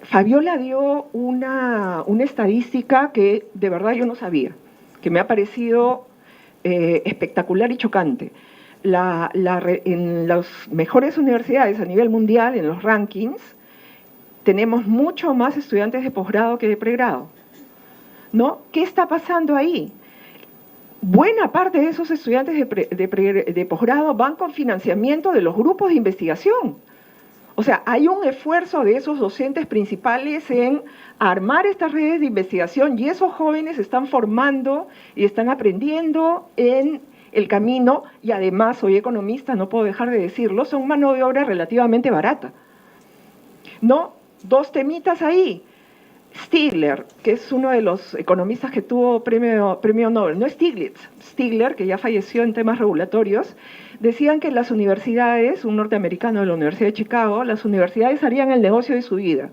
Fabiola dio una estadística que de verdad yo no sabía, que me ha parecido espectacular y chocante. En las mejores universidades a nivel mundial, en los rankings, tenemos mucho más estudiantes de posgrado que de pregrado, ¿no? ¿Qué está pasando ahí? Buena parte de esos estudiantes de posgrado van con financiamiento de los grupos de investigación. O sea, hay un esfuerzo de esos docentes principales en armar estas redes de investigación y esos jóvenes están formando y están aprendiendo en el camino, y además soy economista, no puedo dejar de decirlo, son mano de obra relativamente barata, ¿no? Dos temitas ahí. Stigler, que es uno de los economistas que tuvo premio Nobel, no Stiglitz, Stigler, que ya falleció en temas regulatorios, decían que las universidades, un norteamericano de la Universidad de Chicago, las universidades harían el negocio de su vida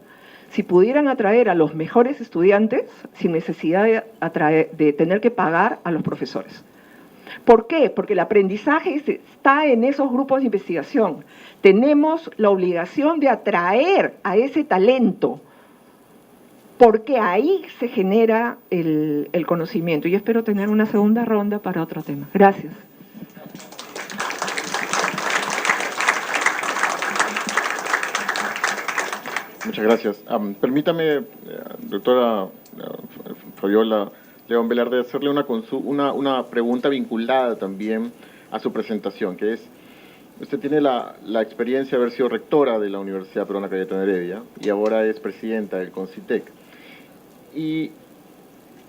si pudieran atraer a los mejores estudiantes sin necesidad de tener que pagar a los profesores. ¿Por qué? Porque el aprendizaje está en esos grupos de investigación. Tenemos la obligación de atraer a ese talento, porque ahí se genera el conocimiento. Yo espero tener una segunda ronda para otro tema. Gracias. Muchas gracias. Permítame, doctora Fabiola León Velarde, hacerle una pregunta vinculada también a su presentación, que es, usted tiene la experiencia de haber sido rectora de la Universidad Peruana Cayetano Heredia y ahora es presidenta del CONCITEC. Y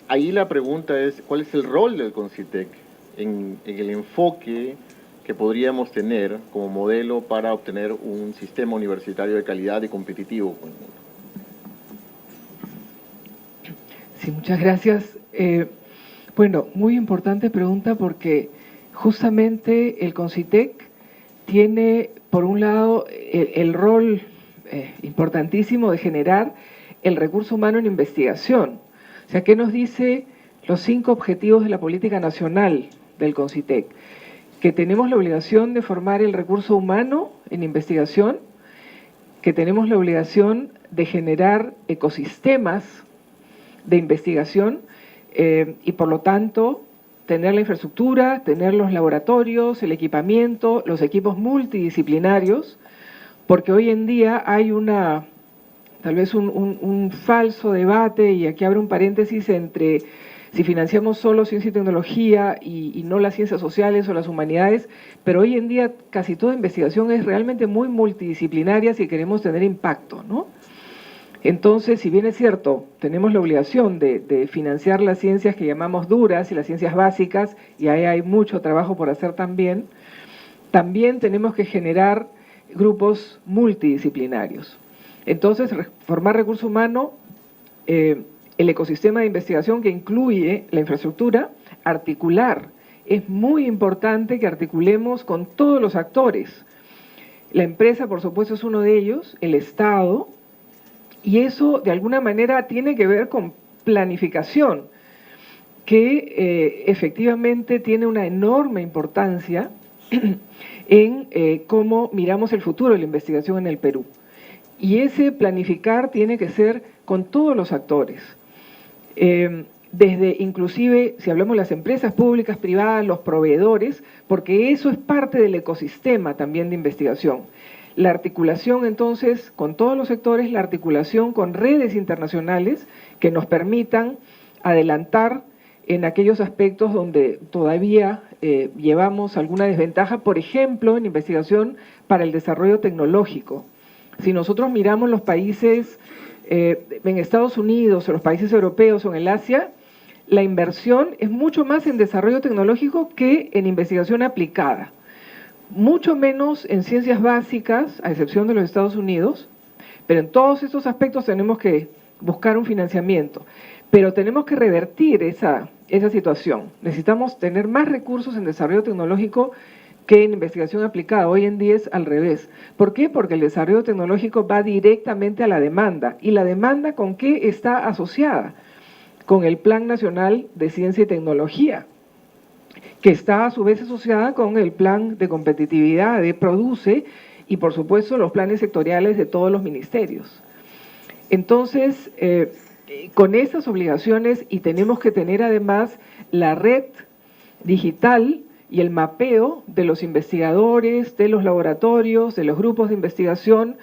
ahí la pregunta es, ¿cuál es el rol del CONCITEC en el enfoque que podríamos tener como modelo para obtener un sistema universitario de calidad y competitivo? Sí, muchas gracias. Bueno, muy importante pregunta porque justamente el CONCITEC tiene, por un lado, el rol importantísimo de generar el recurso humano en investigación. O sea, ¿qué nos dice los 5 objetivos de la política nacional del CONCITEC? Que tenemos la obligación de formar el recurso humano en investigación, que tenemos la obligación de generar ecosistemas de investigación y por lo tanto tener la infraestructura, tener los laboratorios, el equipamiento, los equipos multidisciplinarios, porque hoy en día hay tal vez un falso debate, y aquí abro un paréntesis, entre si financiamos solo ciencia y tecnología y no las ciencias sociales o las humanidades, pero hoy en día casi toda investigación es realmente muy multidisciplinaria si queremos tener impacto, ¿no? Entonces, si bien es cierto, tenemos la obligación de financiar las ciencias que llamamos duras y las ciencias básicas, y ahí hay mucho trabajo por hacer también tenemos que generar grupos multidisciplinarios. Entonces, formar recurso humano, el ecosistema de investigación que incluye la infraestructura, articular. Es muy importante que articulemos con todos los actores. La empresa, por supuesto, es uno de ellos, el Estado, y eso de alguna manera tiene que ver con planificación, que efectivamente tiene una enorme importancia en cómo miramos el futuro de la investigación en el Perú. Y ese planificar tiene que ser con todos los actores, desde inclusive, si hablamos de las empresas públicas, privadas, los proveedores, porque eso es parte del ecosistema también de investigación. La articulación entonces con todos los sectores, la articulación con redes internacionales que nos permitan adelantar en aquellos aspectos donde todavía llevamos alguna desventaja, por ejemplo, en investigación para el desarrollo tecnológico. Si nosotros miramos los países en Estados Unidos o los países europeos o en el Asia, la inversión es mucho más en desarrollo tecnológico que en investigación aplicada. Mucho menos en ciencias básicas, a excepción de los Estados Unidos, pero en todos estos aspectos tenemos que buscar un financiamiento. Pero tenemos que revertir esa situación. Necesitamos tener más recursos en desarrollo tecnológico que en investigación aplicada. Hoy en día es al revés. ¿Por qué? Porque el desarrollo tecnológico va directamente a la demanda. ¿Y la demanda con qué está asociada? Con el Plan Nacional de Ciencia y Tecnología, que está a su vez asociada con el Plan de Competitividad de PRODUCE y por supuesto los planes sectoriales de todos los ministerios. Entonces, con esas obligaciones, y tenemos que tener además la red digital y el mapeo de los investigadores, de los laboratorios, de los grupos de investigación,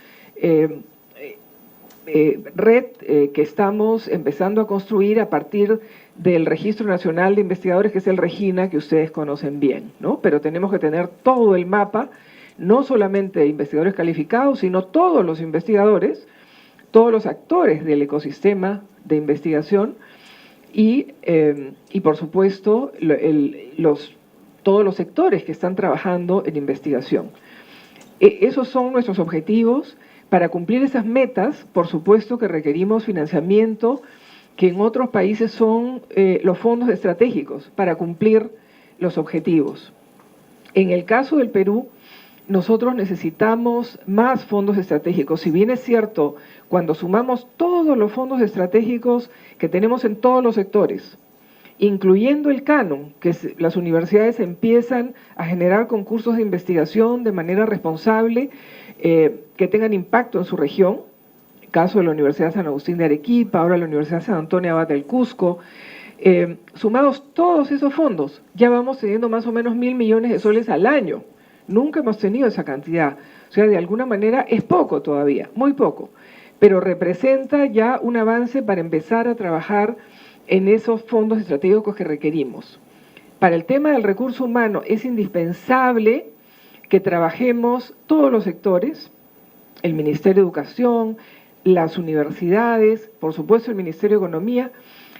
red que estamos empezando a construir a partir del Registro Nacional de Investigadores, que es el REGINA, que ustedes conocen bien, ¿no? Pero tenemos que tener todo el mapa, no solamente de investigadores calificados, sino todos los investigadores, todos los actores del ecosistema de investigación y por supuesto, todos los sectores que están trabajando en investigación. Esos son nuestros objetivos. Para cumplir esas metas, por supuesto que requerimos financiamiento, que en otros países son los fondos estratégicos para cumplir los objetivos. En el caso del Perú, nosotros necesitamos más fondos estratégicos. Si bien es cierto, cuando sumamos todos los fondos estratégicos que tenemos en todos los sectores, incluyendo el canon, que las universidades empiezan a generar concursos de investigación de manera responsable, que tengan impacto en su región, caso de la Universidad San Agustín de Arequipa, ahora la Universidad San Antonio Abad del Cusco, sumados todos esos fondos, ya vamos teniendo más o menos 1.000 millones de soles al año. Nunca hemos tenido esa cantidad. O sea, de alguna manera es poco todavía, muy poco, pero representa ya un avance para empezar a trabajar en esos fondos estratégicos que requerimos. Para el tema del recurso humano es indispensable que trabajemos todos los sectores, el Ministerio de Educación, las universidades, por supuesto el Ministerio de Economía,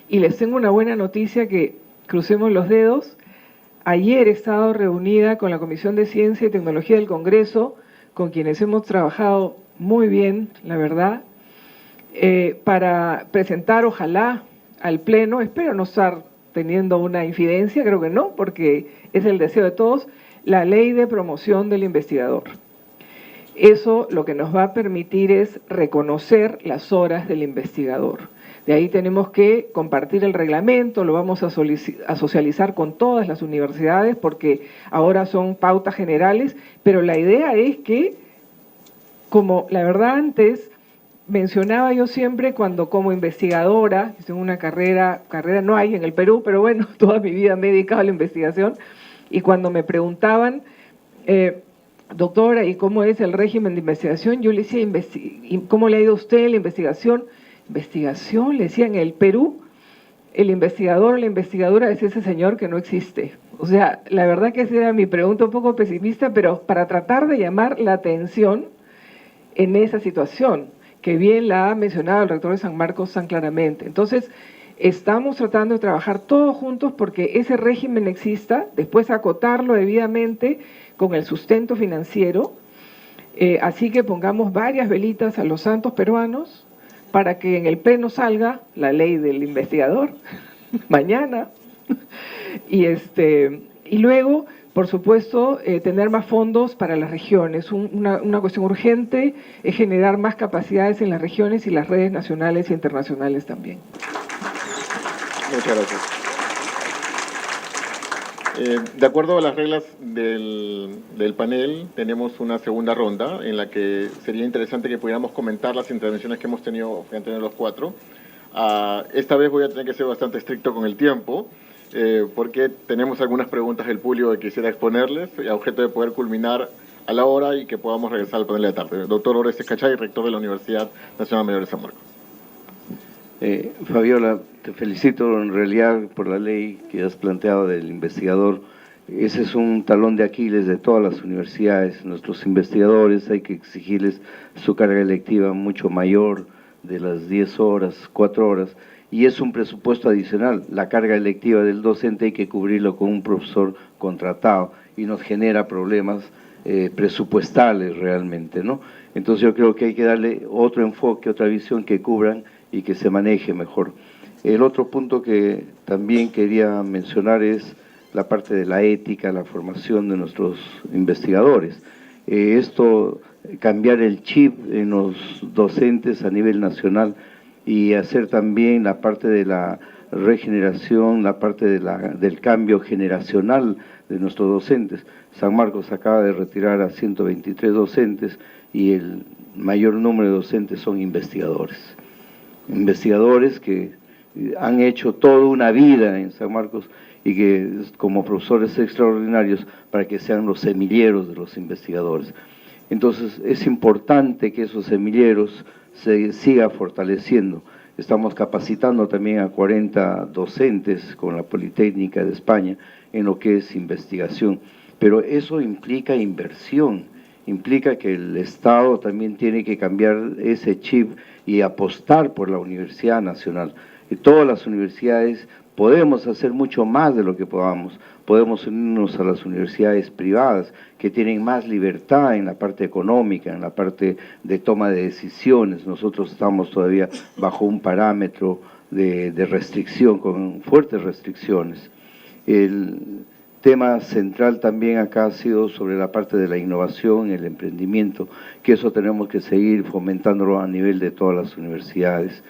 y les tengo una buena noticia, que crucemos los dedos. Ayer he estado reunida con la Comisión de Ciencia y Tecnología del Congreso, con quienes hemos trabajado muy bien, la verdad, para presentar, ojalá, al Pleno, espero no estar teniendo una infidencia, creo que no, porque es el deseo de todos, la Ley de Promoción del Investigador. Eso lo que nos va a permitir es reconocer las horas del investigador. De ahí tenemos que compartir el reglamento, lo vamos a socializar con todas las universidades porque ahora son pautas generales, pero la idea es que, como la verdad antes mencionaba yo siempre cuando como investigadora, tengo una carrera no hay en el Perú, pero bueno, toda mi vida me he dedicado a la investigación, y cuando me preguntaban, doctora, ¿y cómo es el régimen de investigación? Yo le decía, ¿y cómo le ha ido a usted la investigación? Investigación, le decía, en el Perú, el investigador o la investigadora es ese señor que no existe. O sea, la verdad que esa era mi pregunta un poco pesimista, pero para tratar de llamar la atención en esa situación, que bien la ha mencionado el rector de San Marcos tan claramente. Entonces, estamos tratando de trabajar todos juntos porque ese régimen exista, después acotarlo debidamente con el sustento financiero, así que pongamos varias velitas a los santos peruanos para que en el pleno salga la ley del investigador mañana y luego, por supuesto, tener más fondos para las regiones. Una cuestión urgente es generar más capacidades en las regiones y las redes nacionales e internacionales también. Muchas gracias. De acuerdo a las reglas del panel, tenemos una segunda ronda en la que sería interesante que pudiéramos comentar las intervenciones que hemos tenido los cuatro. Esta vez voy a tener que ser bastante estricto con el tiempo, porque tenemos algunas preguntas del público que quisiera exponerles, a objeto de poder culminar a la hora y que podamos regresar al panel de la tarde. Doctor Orestes Cachay, rector de la Universidad Nacional Mayor de San Marcos. Fabiola, te felicito en realidad por la ley que has planteado del investigador. Ese es un talón de Aquiles de todas las universidades. Nuestros investigadores hay que exigirles su carga lectiva mucho mayor de las 10 horas, 4 horas, y es un presupuesto adicional. La carga electiva del docente hay que cubrirlo con un profesor contratado y nos genera problemas presupuestales realmente, ¿no? Entonces yo creo que hay que darle otro enfoque, otra visión que cubran y que se maneje mejor. El otro punto que también quería mencionar es la parte de la ética, la formación de nuestros investigadores. Cambiar el chip en los docentes a nivel nacional y hacer también la parte de la regeneración, la parte del cambio generacional de nuestros docentes. San Marcos acaba de retirar a 123 docentes y el mayor número de docentes son investigadores. Investigadores que han hecho toda una vida en San Marcos y que como profesores extraordinarios para que sean los semilleros de los investigadores. Entonces es importante que esos semilleros se siga fortaleciendo. Estamos capacitando también a 40 docentes con la Politécnica de España en lo que es investigación, pero eso implica inversión, implica que el Estado también tiene que cambiar ese chip y apostar por la Universidad Nacional. Y todas las universidades podemos hacer mucho más de lo que podamos. Podemos unirnos a las universidades privadas que tienen más libertad en la parte económica, en la parte de toma de decisiones. Nosotros estamos todavía bajo un parámetro de restricción, con fuertes restricciones. El tema central también acá ha sido sobre la parte de la innovación, el emprendimiento, que eso tenemos que seguir fomentándolo a nivel de todas las universidades.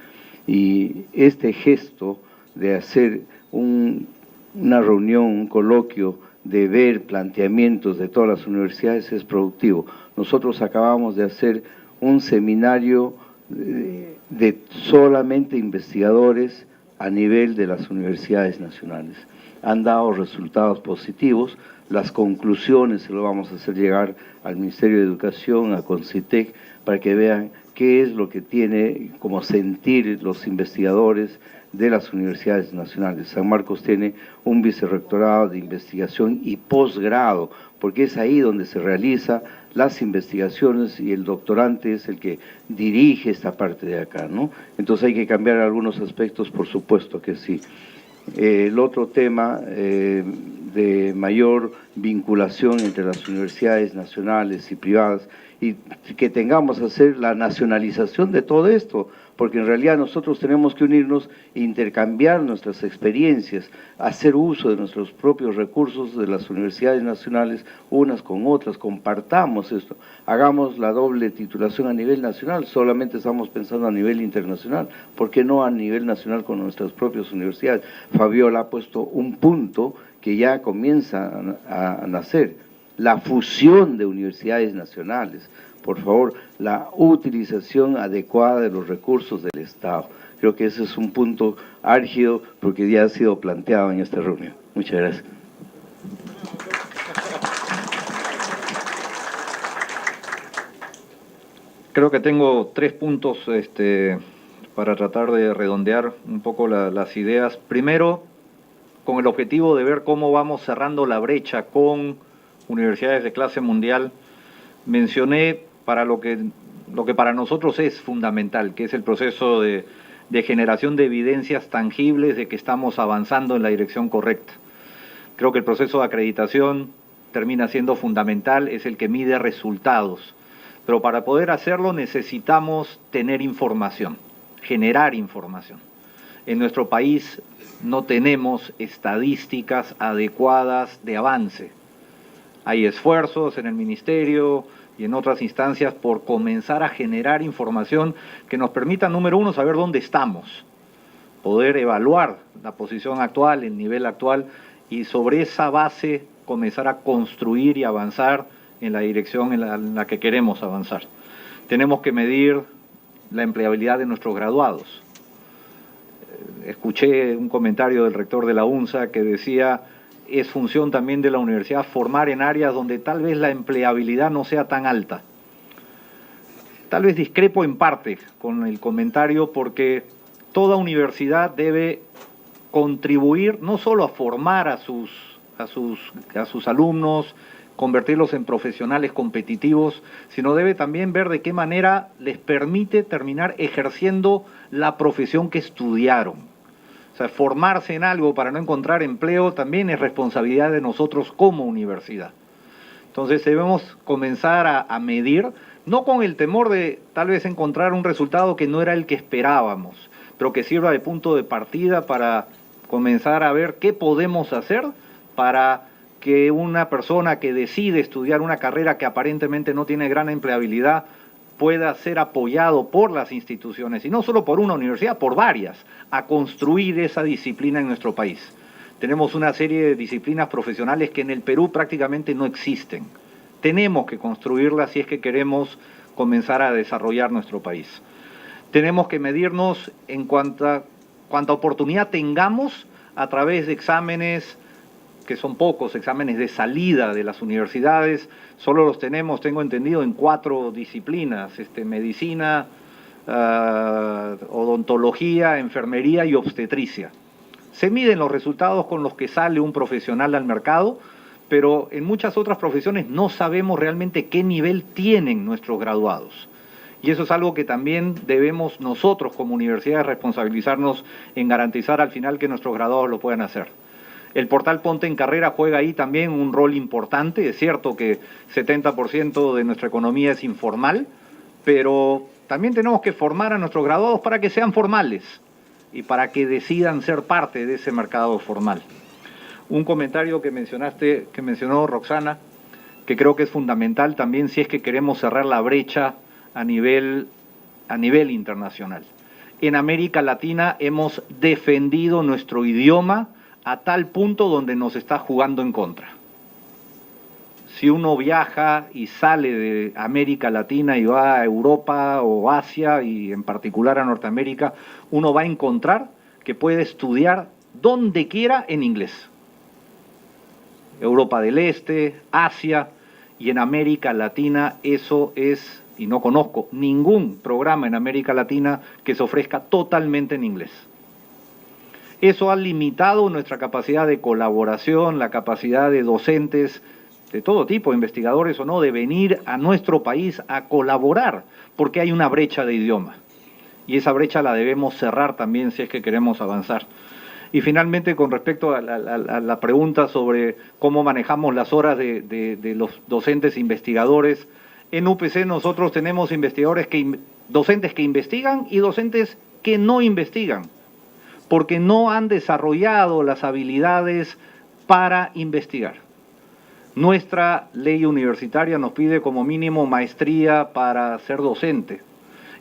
Y este gesto de hacer una reunión, un coloquio, de ver planteamientos de todas las universidades es productivo. Nosotros acabamos de hacer un seminario de solamente investigadores a nivel de las universidades nacionales. Han dado resultados positivos, las conclusiones se lo vamos a hacer llegar al Ministerio de Educación, a Concitec, para que vean qué es lo que tiene como sentir los investigadores de las universidades nacionales. San Marcos tiene un vicerrectorado de investigación y posgrado, porque es ahí donde se realizan las investigaciones y el doctorante es el que dirige esta parte de acá, ¿no? Entonces hay que cambiar algunos aspectos, por supuesto que sí. El otro tema de de mayor vinculación entre las universidades nacionales y privadas, y que tengamos que hacer la nacionalización de todo esto, porque en realidad nosotros tenemos que unirnos e intercambiar nuestras experiencias, hacer uso de nuestros propios recursos de las universidades nacionales unas con otras, compartamos esto, hagamos la doble titulación a nivel nacional, solamente estamos pensando a nivel internacional, ¿por qué no a nivel nacional con nuestras propias universidades? Fabiola ha puesto un punto que ya comienza a nacer, la fusión de universidades nacionales. Por favor, la utilización adecuada de los recursos del Estado. Creo que ese es un punto álgido porque ya ha sido planteado en esta reunión. Muchas gracias. Creo que tengo 3 puntos para tratar de redondear un poco las ideas. Primero, con el objetivo de ver cómo vamos cerrando la brecha con universidades de clase mundial, mencioné para lo que para nosotros es fundamental, que es el proceso de generación de evidencias tangibles de que estamos avanzando en la dirección correcta. Creo que el proceso de acreditación termina siendo fundamental, es el que mide resultados, pero para poder hacerlo necesitamos tener información, generar información. En nuestro país no tenemos estadísticas adecuadas de avance. Hay esfuerzos en el ministerio y en otras instancias por comenzar a generar información que nos permita, número uno, saber dónde estamos, poder evaluar la posición actual, el nivel actual, y sobre esa base comenzar a construir y avanzar en la dirección en la que queremos avanzar. Tenemos que medir la empleabilidad de nuestros graduados. Escuché un comentario del rector de la UNSA que decía: es función también de la universidad formar en áreas donde tal vez la empleabilidad no sea tan alta. Tal vez discrepo en parte con el comentario porque toda universidad debe contribuir no solo a formar a sus alumnos, convertirlos en profesionales competitivos, sino debe también ver de qué manera les permite terminar ejerciendo la profesión que estudiaron. O sea, formarse en algo para no encontrar empleo también es responsabilidad de nosotros como universidad. Entonces debemos comenzar a medir, no con el temor de tal vez encontrar un resultado que no era el que esperábamos, pero que sirva de punto de partida para comenzar a ver qué podemos hacer para que una persona que decide estudiar una carrera que aparentemente no tiene gran empleabilidad pueda ser apoyado por las instituciones, y no solo por una universidad, por varias, a construir esa disciplina en nuestro país. Tenemos una serie de disciplinas profesionales que en el Perú prácticamente no existen. Tenemos que construirlas si es que queremos comenzar a desarrollar nuestro país. Tenemos que medirnos en cuanta oportunidad tengamos a través de exámenes, que son pocos, exámenes de salida de las universidades. Solo los tenemos, tengo entendido, en 4 disciplinas, medicina, odontología, enfermería y obstetricia. Se miden los resultados con los que sale un profesional al mercado, pero en muchas otras profesiones no sabemos realmente qué nivel tienen nuestros graduados. Y eso es algo que también debemos nosotros como universidades responsabilizarnos en garantizar al final que nuestros graduados lo puedan hacer. El portal Ponte en Carrera juega ahí también un rol importante. Es cierto que 70% de nuestra economía es informal, pero también tenemos que formar a nuestros graduados para que sean formales y para que decidan ser parte de ese mercado formal. Un comentario que mencionó Roxana, que creo que es fundamental también si es que queremos cerrar la brecha a nivel internacional. En América Latina hemos defendido nuestro idioma a tal punto donde nos está jugando en contra. Si uno viaja y sale de América Latina y va a Europa o Asia, y en particular a Norteamérica, uno va a encontrar que puede estudiar donde quiera en inglés. Europa del Este, Asia, y en América Latina eso es, y no conozco ningún programa en América Latina que se ofrezca totalmente en inglés. Eso ha limitado nuestra capacidad de colaboración, la capacidad de docentes de todo tipo, investigadores o no, de venir a nuestro país a colaborar, porque hay una brecha de idioma. Y esa brecha la debemos cerrar también si es que queremos avanzar. Y finalmente, con respecto a la pregunta sobre cómo manejamos las horas de los docentes investigadores, en UPC nosotros tenemos docentes que investigan y docentes que no investigan, porque no han desarrollado las habilidades para investigar. Nuestra ley universitaria nos pide como mínimo maestría para ser docente.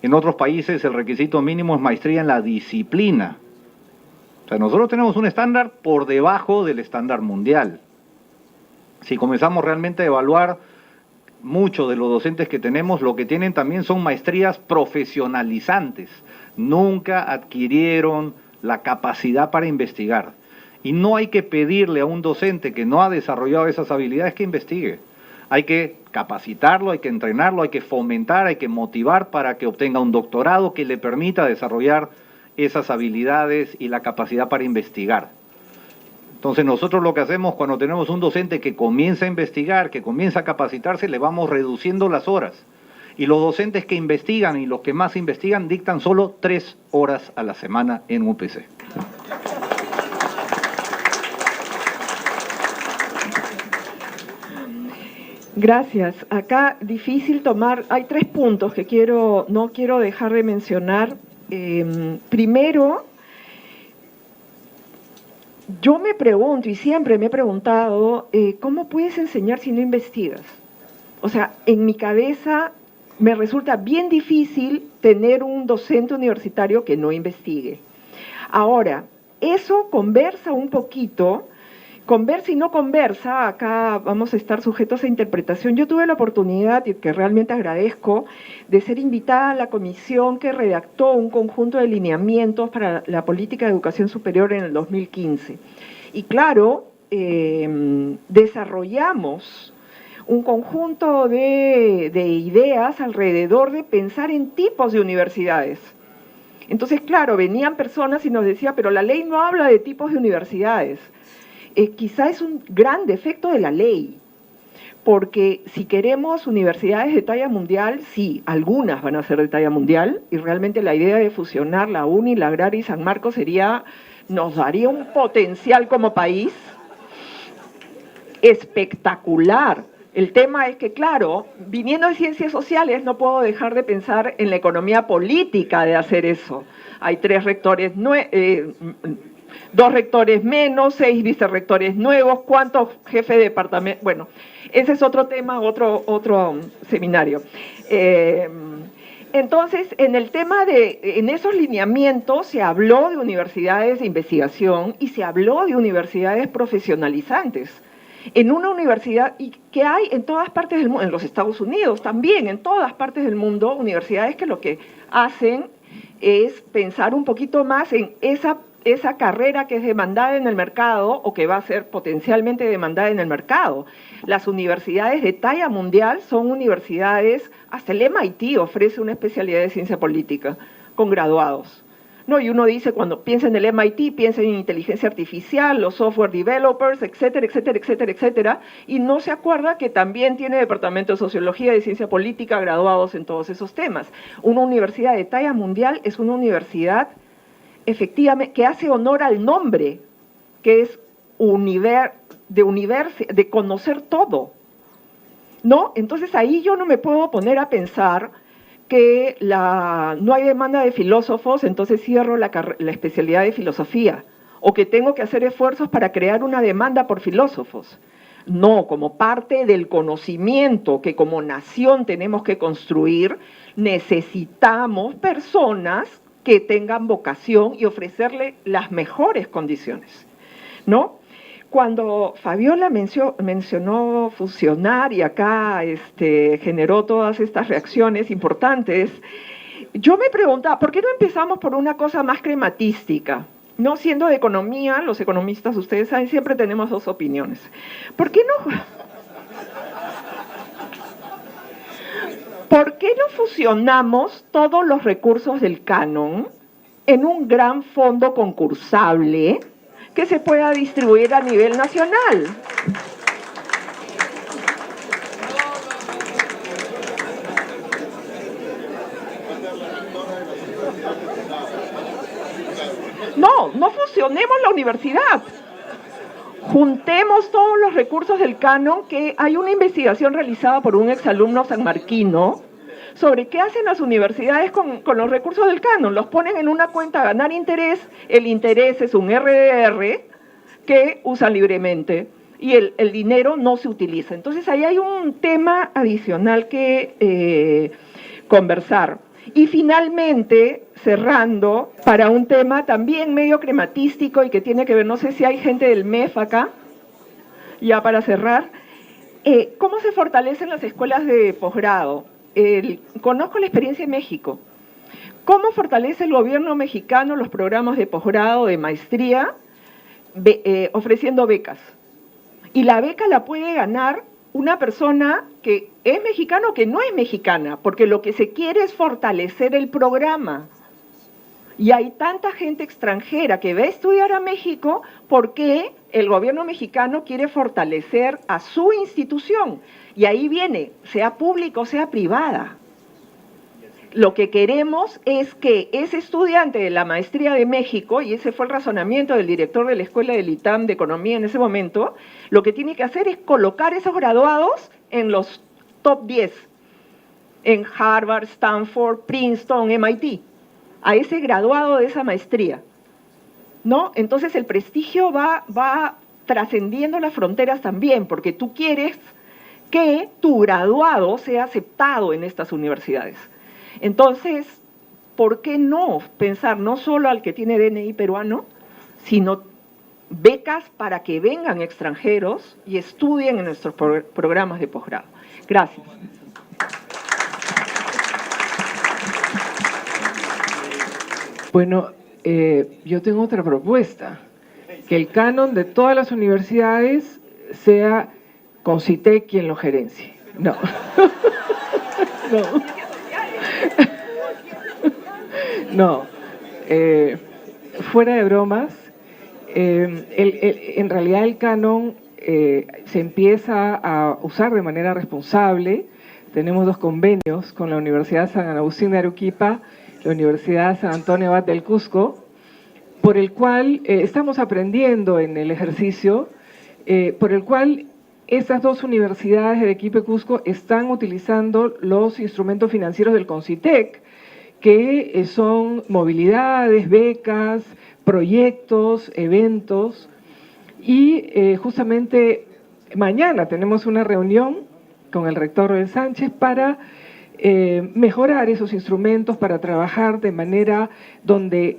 En otros países el requisito mínimo es maestría en la disciplina. O sea, nosotros tenemos un estándar por debajo del estándar mundial. Si comenzamos realmente a evaluar muchos de los docentes que tenemos, lo que tienen también son maestrías profesionalizantes. Nunca adquirieron la capacidad para investigar. Y no hay que pedirle a un docente que no ha desarrollado esas habilidades que investigue. Hay que capacitarlo, hay que entrenarlo, hay que fomentar, hay que motivar para que obtenga un doctorado que le permita desarrollar esas habilidades y la capacidad para investigar. Entonces nosotros lo que hacemos cuando tenemos un docente que comienza a investigar, que comienza a capacitarse, le vamos reduciendo las horas. Y los docentes que investigan y los que más investigan dictan solo 3 horas a la semana en UPC. Gracias. Acá difícil tomar, hay 3 puntos que no quiero dejar de mencionar. Primero, yo me pregunto, y siempre me he preguntado, ¿cómo puedes enseñar si no investigas? O sea, en mi cabeza me resulta bien difícil tener un docente universitario que no investigue. Ahora, eso conversa un poquito. Conversa y no conversa, acá vamos a estar sujetos a interpretación. Yo tuve la oportunidad, y que realmente agradezco, de ser invitada a la comisión que redactó un conjunto de lineamientos para la política de educación superior en el 2015. Y claro, desarrollamos un conjunto de ideas alrededor de pensar en tipos de universidades. Entonces, claro, venían personas y nos decían, pero la ley no habla de tipos de universidades. Quizá es un gran defecto de la ley, porque si queremos universidades de talla mundial, sí, algunas van a ser de talla mundial, y realmente la idea de fusionar la UNI, la Agraria y San Marcos nos daría un potencial como país espectacular. El tema es que, claro, viniendo de ciencias sociales, no puedo dejar de pensar en la economía política de hacer eso. Hay 2 rectores menos, 6 vicerrectores nuevos, ¿cuántos jefes de departamento? Bueno, ese es otro tema, otro seminario. Entonces, en esos lineamientos se habló de universidades de investigación y se habló de universidades profesionalizantes. En una universidad, y que hay en todas partes del mundo, en los Estados Unidos también, en todas partes del mundo, universidades que lo que hacen es pensar un poquito más en esa carrera que es demandada en el mercado o que va a ser potencialmente demandada en el mercado. Las universidades de talla mundial son universidades, hasta el MIT ofrece una especialidad de ciencia política con graduados. No, y uno dice, cuando piensa en el MIT, piensa en inteligencia artificial, los software developers, etcétera, etcétera, etcétera, etcétera, y no se acuerda que también tiene departamento de sociología y de ciencia política graduados en todos esos temas. Una universidad de talla mundial es una universidad efectivamente que hace honor al nombre, que es de conocer todo, ¿no? Entonces ahí yo no me puedo poner a pensar que no hay demanda de filósofos, entonces cierro la especialidad de filosofía, o que tengo que hacer esfuerzos para crear una demanda por filósofos. No, como parte del conocimiento que como nación tenemos que construir, necesitamos personas que tengan vocación y ofrecerle las mejores condiciones, ¿no? Cuando Fabiola mencionó fusionar y acá generó todas estas reacciones importantes, yo me preguntaba, ¿por qué no empezamos por una cosa más crematística? No siendo de economía, los economistas, ustedes saben, siempre tenemos 2 opiniones. ¿Por qué no fusionamos todos los recursos del canon en un gran fondo concursable que se pueda distribuir a nivel nacional? No fusionemos la universidad. Juntemos todos los recursos del canon, que hay una investigación realizada por un exalumno sanmarquino sobre qué hacen las universidades con los recursos del canon. Los ponen en una cuenta a ganar interés, el interés es un RDR que usan libremente y el dinero no se utiliza. Entonces ahí hay un tema adicional que conversar. Y finalmente, cerrando, para un tema también medio crematístico y que tiene que ver, no sé si hay gente del MEF acá, ya para cerrar, ¿cómo se fortalecen las escuelas de posgrado? Conozco la experiencia en México. ¿Cómo fortalece el gobierno mexicano los programas de posgrado, de maestría, ofreciendo becas? Y la beca la puede ganar una persona que es mexicana o que no es mexicana, porque lo que se quiere es fortalecer el programa. Y hay tanta gente extranjera que va a estudiar a México porque el gobierno mexicano quiere fortalecer a su institución. Y ahí viene, sea público o sea privada. Lo que queremos es que ese estudiante de la maestría de México, y ese fue el razonamiento del director de la Escuela del ITAM de Economía en ese momento, lo que tiene que hacer es colocar esos graduados en los top 10, en Harvard, Stanford, Princeton, MIT, a ese graduado de esa maestría, ¿no? Entonces el prestigio va trascendiendo las fronteras también, porque tú quieres que tu graduado sea aceptado en estas universidades. Entonces, ¿por qué no pensar no solo al que tiene DNI peruano, sino becas para que vengan extranjeros y estudien en nuestros programas de posgrado? Gracias. Bueno, yo tengo otra propuesta, que el canon de todas las universidades sea CONCITEC quien lo gerencie. No. No. No, fuera de bromas, en realidad el canon se empieza a usar de manera responsable. Tenemos 2 convenios con la Universidad San Agustín de Arequipa, la Universidad San Antonio Abad del Cusco, por el cual estamos aprendiendo en el ejercicio, por el cual estas 2 universidades de Arequipa y Cusco están utilizando los instrumentos financieros del CONCITEC, que son movilidades, becas, proyectos, eventos, y justamente mañana tenemos una reunión con el rector Roel Sánchez para mejorar esos instrumentos, para trabajar de manera donde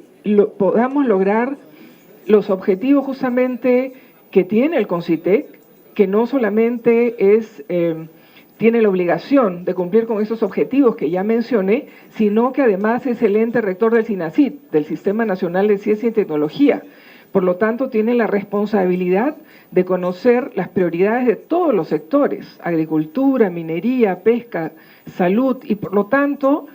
podamos lograr los objetivos justamente que tiene el CONCITEC, que no solamente es... tiene la obligación de cumplir con esos objetivos que ya mencioné, sino que además es el ente rector del SINACIT, del Sistema Nacional de Ciencia y Tecnología. Por lo tanto, tiene la responsabilidad de conocer las prioridades de todos los sectores, agricultura, minería, pesca, salud, y por lo tanto,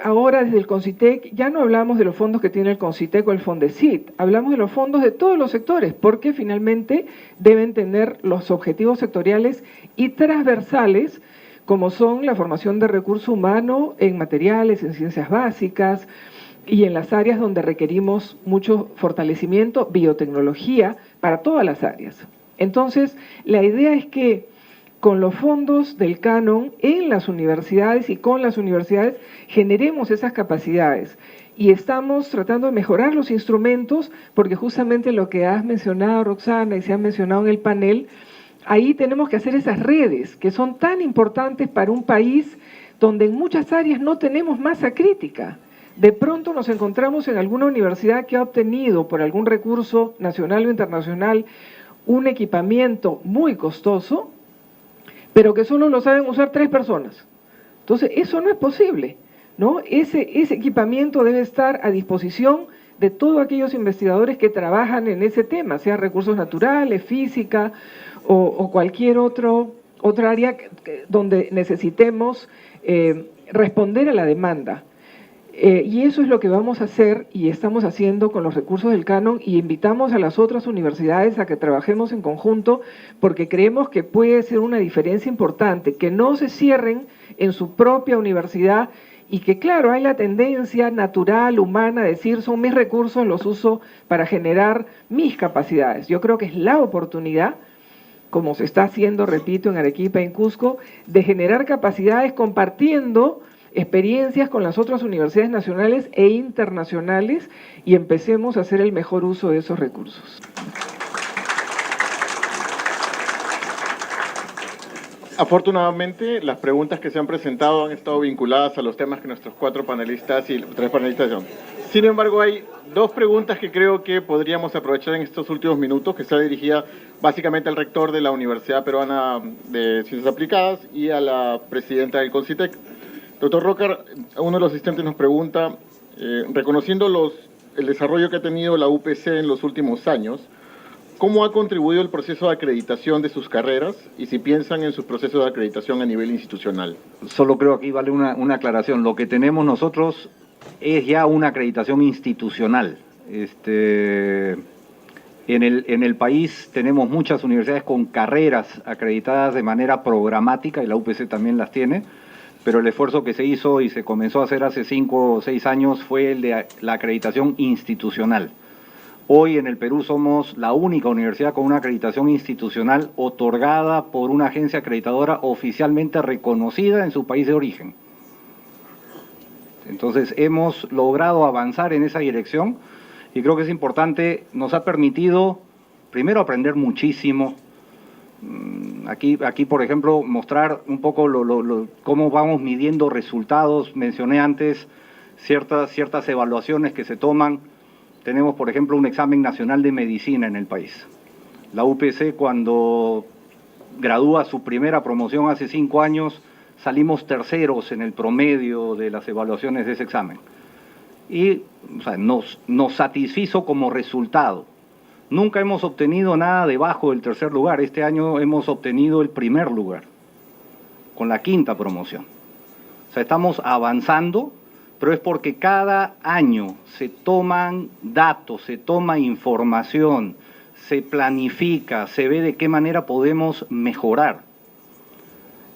ahora desde el CONCITEC ya no hablamos de los fondos que tiene el CONCITEC o el FONDECIT, hablamos de los fondos de todos los sectores, porque finalmente deben tener los objetivos sectoriales y transversales, como son la formación de recurso humano en materiales, en ciencias básicas y en las áreas donde requerimos mucho fortalecimiento, biotecnología, para todas las áreas. Entonces, la idea es que con los fondos del canon en las universidades y con las universidades generemos esas capacidades. Y estamos tratando de mejorar los instrumentos porque justamente lo que has mencionado, Roxana, y se ha mencionado en el panel, ahí tenemos que hacer esas redes que son tan importantes para un país donde en muchas áreas no tenemos masa crítica. De pronto nos encontramos en alguna universidad que ha obtenido por algún recurso nacional o internacional un equipamiento muy costoso, pero que solo lo saben usar 3 personas. Entonces, eso no es posible, ¿no? Ese equipamiento debe estar a disposición de todos aquellos investigadores que trabajan en ese tema, sea recursos naturales, física o cualquier otra área donde necesitemos responder a la demanda. Y eso es lo que vamos a hacer y estamos haciendo con los recursos del canon y invitamos a las otras universidades a que trabajemos en conjunto porque creemos que puede ser una diferencia importante, que no se cierren en su propia universidad y que claro, hay la tendencia natural, humana, a decir son mis recursos, los uso para generar mis capacidades. Yo creo que es la oportunidad, como se está haciendo, repito, en Arequipa y en Cusco, de generar capacidades compartiendo experiencias con las otras universidades nacionales e internacionales y empecemos a hacer el mejor uso de esos recursos. Afortunadamente, las preguntas que se han presentado han estado vinculadas a los temas que nuestros cuatro panelistas y tres panelistas son. Sin embargo, hay dos preguntas que creo que podríamos aprovechar en estos últimos minutos, que está dirigida básicamente al rector de la Universidad Peruana de Ciencias Aplicadas y a la presidenta del CONCITEC. Doctor Rocar, uno de los asistentes nos pregunta, reconociendo el desarrollo que ha tenido la UPC en los últimos años, ¿cómo ha contribuido el proceso de acreditación de sus carreras y si piensan en sus procesos de acreditación a nivel institucional? Solo creo que aquí vale una aclaración. Lo que tenemos nosotros es ya una acreditación institucional. En el país tenemos muchas universidades con carreras acreditadas de manera programática y la UPC también las tiene, pero el esfuerzo que se hizo y se comenzó a hacer hace 5 o 6 años fue el de la acreditación institucional. Hoy en el Perú somos la única universidad con una acreditación institucional otorgada por una agencia acreditadora oficialmente reconocida en su país de origen. Entonces hemos logrado avanzar en esa dirección y creo que es importante, nos ha permitido primero aprender muchísimo. Aquí por ejemplo, mostrar un poco cómo vamos midiendo resultados. Mencioné antes ciertas evaluaciones que se toman. Tenemos, por ejemplo, un examen nacional de medicina en el país. La UPC, cuando gradúa su primera promoción hace 5 años, salimos terceros en el promedio de las evaluaciones de ese examen. Y nos satisfizo como resultado. Nunca hemos obtenido nada debajo del tercer lugar. Este año hemos obtenido el primer lugar, con la 5ª promoción. O sea, estamos avanzando, pero es porque cada año se toman datos, se toma información, se planifica, se ve de qué manera podemos mejorar.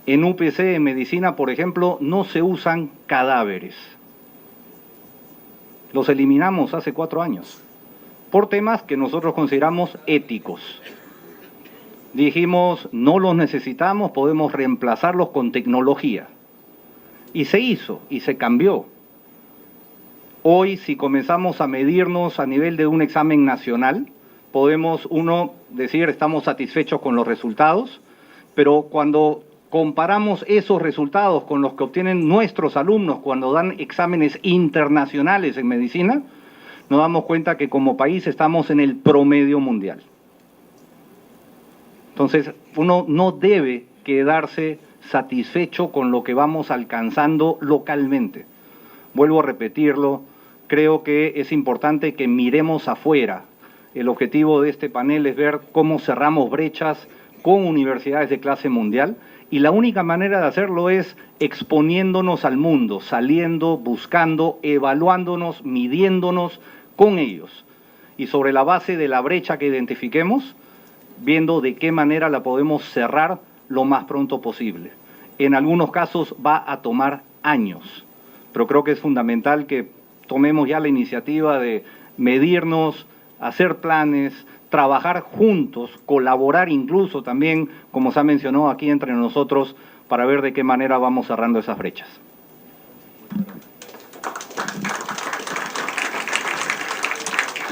En UPC, en medicina, por ejemplo, no se usan cadáveres. Los eliminamos hace 4 años, por temas que nosotros consideramos éticos. Dijimos, no los necesitamos, podemos reemplazarlos con tecnología. Y se hizo, y se cambió. Hoy, si comenzamos a medirnos a nivel de un examen nacional, podemos, decir, estamos satisfechos con los resultados, pero cuando comparamos esos resultados con los que obtienen nuestros alumnos cuando dan exámenes internacionales en medicina, nos damos cuenta que como país estamos en el promedio mundial. Entonces, uno no debe quedarse satisfecho con lo que vamos alcanzando localmente. Vuelvo a repetirlo. Creo que es importante que miremos afuera. El objetivo de este panel es ver cómo cerramos brechas con universidades de clase mundial y la única manera de hacerlo es exponiéndonos al mundo, saliendo, buscando, evaluándonos, midiéndonos con ellos. Y sobre la base de la brecha que identifiquemos, viendo de qué manera la podemos cerrar lo más pronto posible. En algunos casos va a tomar años, pero creo que es fundamental que tomemos ya la iniciativa de medirnos, hacer planes, trabajar juntos, colaborar incluso también, como se ha mencionado aquí entre nosotros, para ver de qué manera vamos cerrando esas brechas.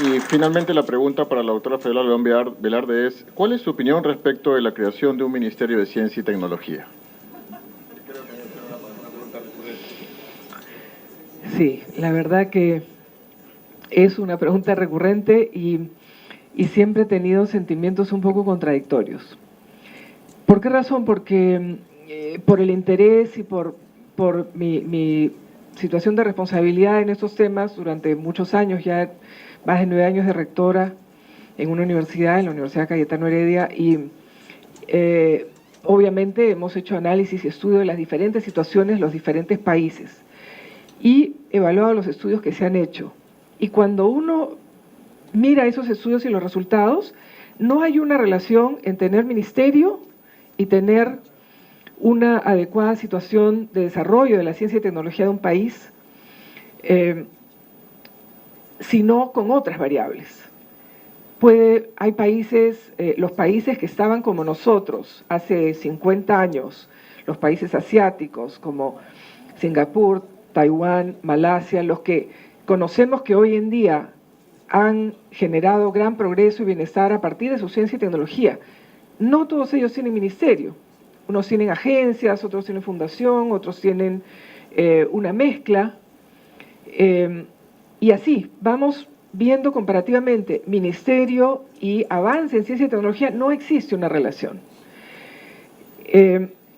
Y finalmente la pregunta para la doctora Fabiola León Velarde es, ¿cuál es su opinión respecto de la creación de un Ministerio de Ciencia y Tecnología? Sí, la verdad que es una pregunta recurrente y siempre he tenido sentimientos un poco contradictorios. ¿Por qué razón? Porque por el interés y por mi situación de responsabilidad en estos temas durante muchos años, ya más de 9 años de rectora en una universidad, en la Universidad Cayetano Heredia, y obviamente hemos hecho análisis y estudio de las diferentes situaciones, los diferentes países, y evaluado los estudios que se han hecho. Y cuando uno mira esos estudios y los resultados, no hay una relación en tener ministerio y tener una adecuada situación de desarrollo de la ciencia y tecnología de un país, sino con otras variables. Hay países, los países que estaban como nosotros hace 50 años, los países asiáticos como Singapur, Taiwán, Malasia, los que conocemos que hoy en día han generado gran progreso y bienestar a partir de su ciencia y tecnología. No todos ellos tienen ministerio. Unos tienen agencias, otros tienen fundación, otros tienen una mezcla. Y así, vamos viendo comparativamente ministerio y avance en ciencia y tecnología, no existe una relación.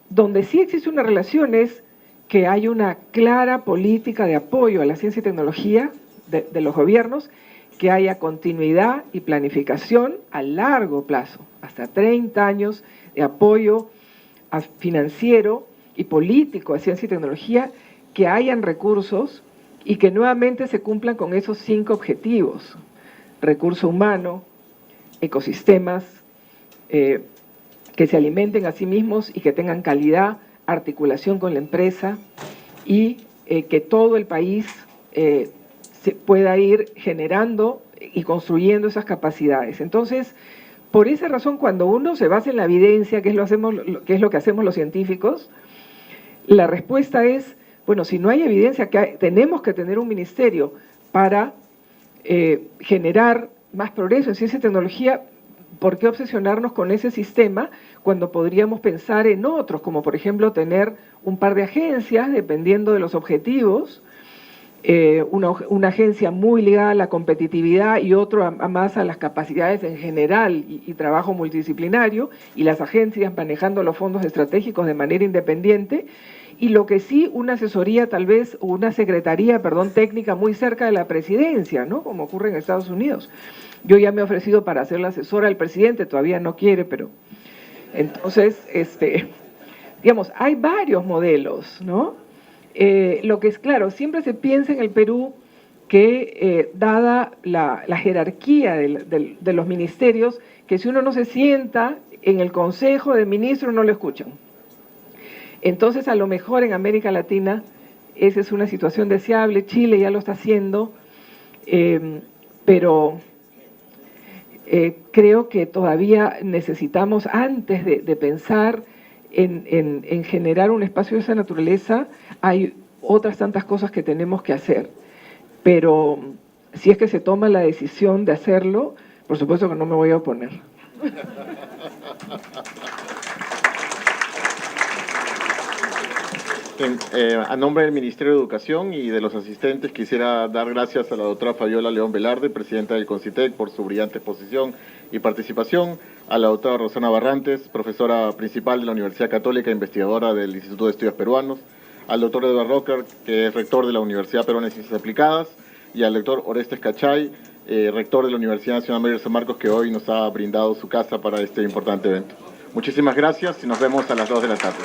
Donde sí existe una relación es que hay una clara política de apoyo a la ciencia y tecnología de los gobiernos, que haya continuidad y planificación a largo plazo, hasta 30 años de apoyo financiero y político a ciencia y tecnología, que hayan recursos y que nuevamente se cumplan con esos 5 objetivos: recurso humano, ecosistemas, que se alimenten a sí mismos y que tengan calidad, articulación con la empresa y que todo el país se pueda ir generando y construyendo esas capacidades. Entonces, por esa razón, cuando uno se basa en la evidencia, que es lo que hacemos los científicos, la respuesta es, bueno, si no hay evidencia, tenemos que tener un ministerio para generar más progreso en ciencia y tecnología. ¿Por qué obsesionarnos con ese sistema cuando podríamos pensar en otros, como por ejemplo tener un par de agencias dependiendo de los objetivos, una agencia muy ligada a la competitividad y otro más a las capacidades en general y trabajo multidisciplinario, y las agencias manejando los fondos estratégicos de manera independiente? Y lo que sí, una asesoría tal vez, o una secretaría, técnica muy cerca de la presidencia, ¿no? Como ocurre en Estados Unidos. Yo ya me he ofrecido para ser la asesora del presidente, todavía no quiere, pero entonces, digamos, hay varios modelos, ¿no? Lo que es claro, siempre se piensa en el Perú que, dada la jerarquía de los ministerios, que si uno no se sienta en el Consejo de Ministros no lo escuchan. Entonces, a lo mejor en América Latina esa es una situación deseable. Chile ya lo está haciendo, pero creo que todavía necesitamos, antes de pensar en generar un espacio de esa naturaleza, hay otras tantas cosas que tenemos que hacer. Pero si es que se toma la decisión de hacerlo, por supuesto que no me voy a oponer. A nombre del Ministerio de Educación y de los asistentes, quisiera dar gracias a la doctora Fabiola León Velarde, presidenta del CONCITEC, por su brillante exposición y participación, a la doctora Rosana Barrantes, profesora principal de la Universidad Católica, investigadora del Instituto de Estudios Peruanos, al doctor Edward Rocker, que es rector de la Universidad Peruana de Ciencias Aplicadas, y al doctor Orestes Cachay, rector de la Universidad Nacional Mayor de San Marcos, que hoy nos ha brindado su casa para este importante evento. Muchísimas gracias y nos vemos a las 2 de la tarde.